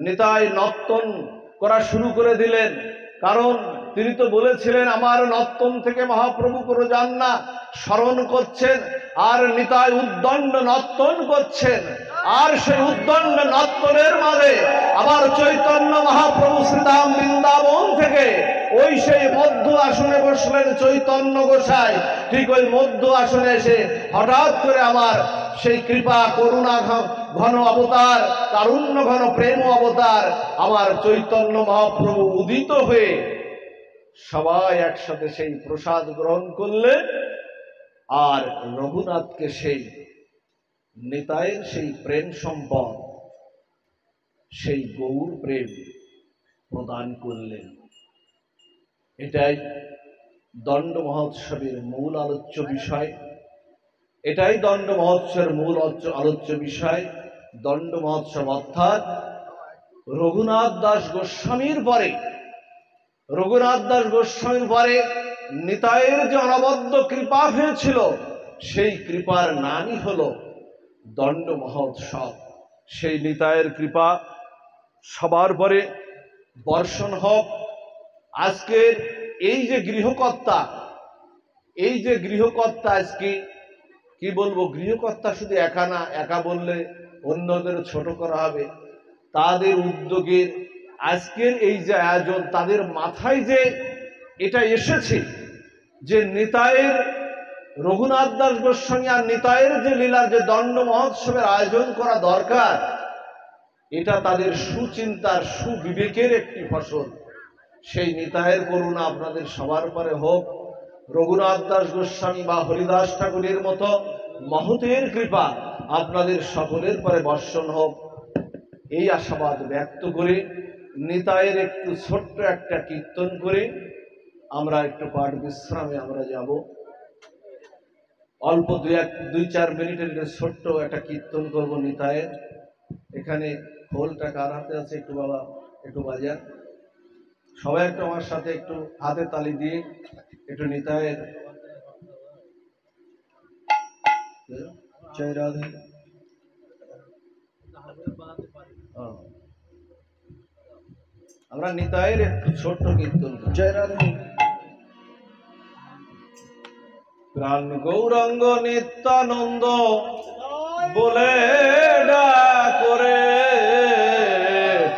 নিতাই নর্তন করা শুরু করে দিলেন, কারণ তিনি তো বলেছিলেন আমার নর্তন থেকে মহাপ্রভু করে যান না, স্মরণ করছেন, আর নিতাই উদ্দণ্ড নর্তন করছেন, আর সেই উদ্দণ্ড নর্তনের মাঝে আবার চৈতন্য মহাপ্রভু শ্রীধাম বৃন্দাবন থেকে ওই সেই মধ্য আসনে বসলেন চৈতন্য গোসাই। ঠিক ওই মধ্য আসনে এসে হঠাৎ করে আমার সেই কৃপা করুণা ঘন অবতার, কারুণ্য ঘন প্রেম অবতার আমার চৈতন্য মহাপ্রভু উদিত হয়ে সবাই একসাথে সেই প্রসাদ গ্রহণ করলেন, আর রঘুনাথকে সেই নিতাইয়ের সেই প্রেম সম্পদ, সেই গৌর প্রেম প্রদান করলেন। এটাই দণ্ড মহোৎসবের মূল আলোচ্য বিষয়, এটাই দণ্ড মহোৎসবের মূল আলোচ্য বিষয়। দণ্ড মহোৎসব অর্থাৎ রঘুনাথ দাস গোস্বামীর পরে, রঘুনাথ দাস গোস্বামীর পরে নিতাইয়ের যে অনবদ্য কৃপা হয়েছিল, সেই কৃপার নামই হলো দণ্ড মহোৎসব। সেই নিতাইয়ের কৃপা সবার পরে বর্ষণ হোক। আজকের এই যে গৃহকর্তা, এই যে গৃহকর্তা, আজকে কি বলবো, গৃহকর্তা শুধু একা না, একা বললে অন্যদের ছোট করা হবে। তাদের উদ্যোগের আজকের এই যে আয়োজন, তাদের মাথায় যে এটা এসেছে যে নিতাইয়ের, রঘুনাথ দাস গোস্বামী আর নিতাইয়ের যে লীলার যে দণ্ড মহোৎসবের আয়োজন করা দরকার, এটা তাদের সুচিন্তার সুবিবেকের একটি ফসল। সেই নিতাইয়ের করুণা আপনাদের সবার পরে হোক। রঘুনাথ দাস গোস্বামী বা হরিদাস ঠাকুরের মতো মহতের কৃপা আপনাদের সকলের পরে বর্ষণ হোক, এই আশাবাদ ব্যক্ত করে নিতাইয়ের একটু ছোট্ট একটা কীর্তন করে আমরা একটু পাঠ বিশ্রামে আমরা যাব। অল্প 2-4 মিনিটের ছোট্ট একটা কীর্তন করবো নিতাইয়ের। এখানে খোলটা কার হাতে আছে একটু বাবা একটু বাজান, সবাই একটু আমার সাথে একটু হাতে তালি দিয়ে একটু নিতাইয়ের জয় রাধে। আমরা নিতাইয়ের একটু ছোট্ট কীর্তন জয় রাধে। প্রাণ গৌরাঙ্গ নিত্যানন্দ বলে ডাকরে,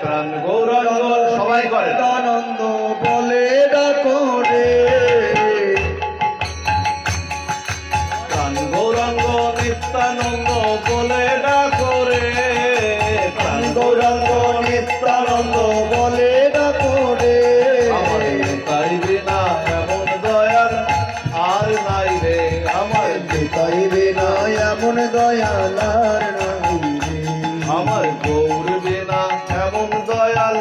প্রাণ গৌরাঙ্গ সবাই করে নিত্যানন্দ বলে ডাকরে, প্রাণ গৌরাঙ্গ নিত্যানন্দ বলে ডাকরে, প্রাণ গৌরাঙ্গ নিত্যানন্দ বলে ডাকরে। আমার নিতাই বিনা এমন দয়াল আর নাই রে, আমার নিতাই বিনা এমন দয়াল আর নাই রে, আমার গৌর বিনা এমন দয়াল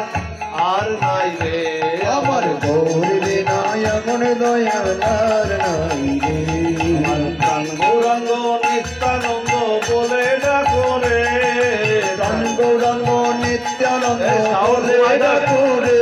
আর নাই রে, আমার গৌর বিনা এমন দয়াল আর নাই রে। প্রাণ গৌরাঙ্গ নিত্যানন্দ বলে ডাকরে, প্রাণ গৌরাঙ্গ নিত্যানন্দ বলে ডাকরে,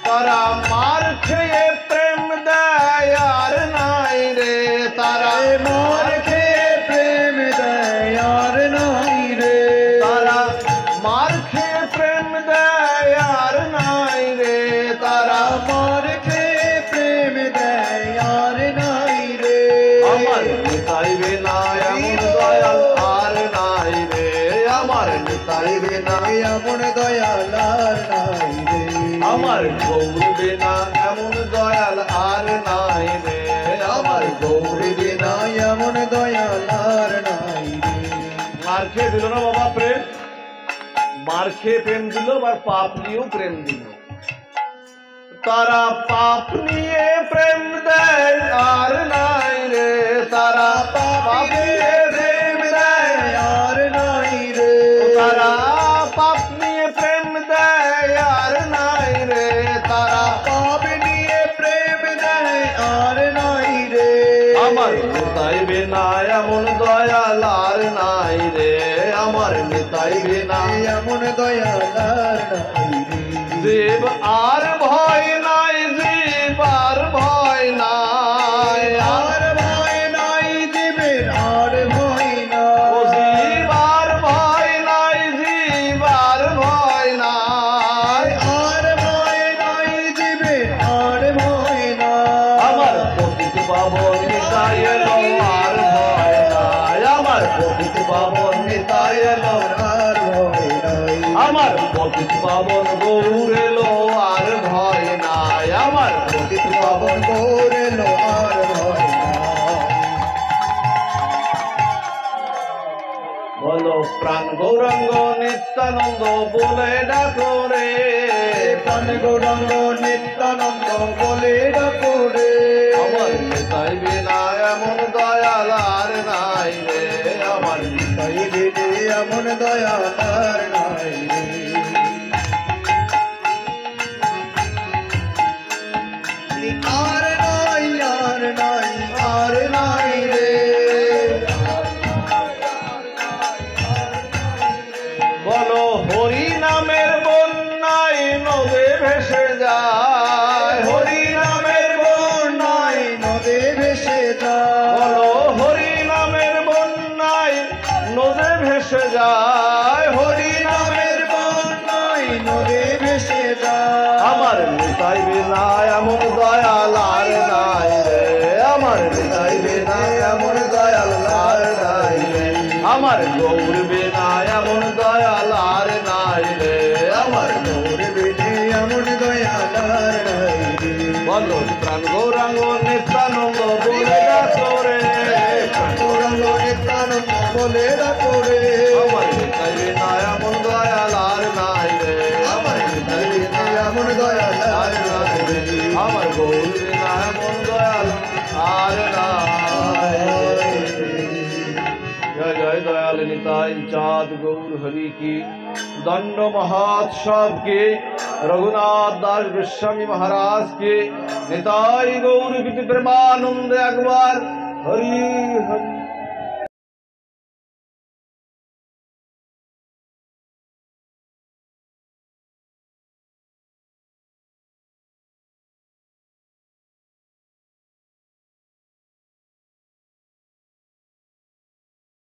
তারা মার খেয়ে প্রেম দেয় আর নাই রে, তারা মার খেয়ে প্রেম দেয় আর নাই রে, তারা মার খেয়ে প্রেম দেয় আর নাই রে, তারা মার খেয়ে প্রেম দেয় আর নাই রে। আমার নিতাই বিনা এমন দয়াল আর নাই রে, আমার নিতাই বিনা এমন দয়াল আর নাই রে, আমার গৌর বিনা এমন দয়াল আর নাই রে, আমার গৌর বিনা। এমন দয়াল আর নাই রে। মার খেয়ে দিল না বাবা প্রেম, মার খেয়ে প্রেম দিল, আবার পাপ নিয়েও প্রেম দিল। তারা পাপ নিয়ে প্রেম দেয় আর নাই রে, তারা পাপ নিয়ে প্রেম দেয় আর নাই রে, তারা পাপ নিয়ে প্রেম দেয় আর নাই রে, তারা পাপ নিয়ে প্রেম দেয় আর নাই রে। আমার নিতাই বিনা এমন দয়াল আর নাই রে, আমার নিতাই বিনা এমন দয়াল আর নাই রে। জীব আর ভয় নাই, জীব আর ভয় নাই, আর ভয় নাই জীবের আর ভয় ও নাই, জীব আর ভয় নাই, জীব আর ভয় নাই, আর ভয় নাই জীবের আর ভয় নাই। আমার পতিত পাবন নিতাই এলো আর ভয় নাই, আমার পতিত পাবন নিতাই এলো, আর ভয় নাই, আমার পতিত পাবন গৌর এলো আর ভয় নাই, আমার পতিত পাবন পাবন করেলো আর ভয় নাই। বলো প্রাণ গৌরাঙ্গ নিত্যানন্দ বলে ডাকো রে, প্রাণ গৌরাঙ্গ নিত্যানন্দ বলে ডাকো রে। আমার নিতাই বিনা এমন দয়াল আর নাই রে, আমার তাই বেদে এমন দয়াল আর নাই রে। আর নাই আর নাই আর নাই রে, বলো হরি নামের বন্যায় নদে ভেসে যায়, হরি নামের বন্যায়, নদে ভেসে যায়। বলো হরি নামের বন্যায় নদে ভেসে যায়, হরি নামের বন্যায় নদে ভেসে যায়। আমার নিতাই বিনা এমন দয়াল আর নাই রে, আমার নিতাই বিনা এমন দয়াল আর নাই রে, আমার গৌর বিনা এমন দয়াল আর নাই রে, আমার গৌর বেদে এমন দয়াল আর নাই রে। বলো প্রাণ গৌরাঙ্গ নিত্যানন্দ বলে ডাকো রে, গৌরাঙ্গ নিত্যানন্দ বলে ডাকো রে। আমার নিতাই বিনা এমন দয়াল আর নাই রে, আমার নিতাই বেদে এমন দয়াল আর নাই রে। আমার গৌর বিনা এমন দয়াল আর নাই রে। जय जय दयाल निताई चाँद गौर हरि की दंड महोत्सव के रघुनाथ दास गोस्वामी महाराज के निताई गौर प्रेमानंद अकबर हरि हरि।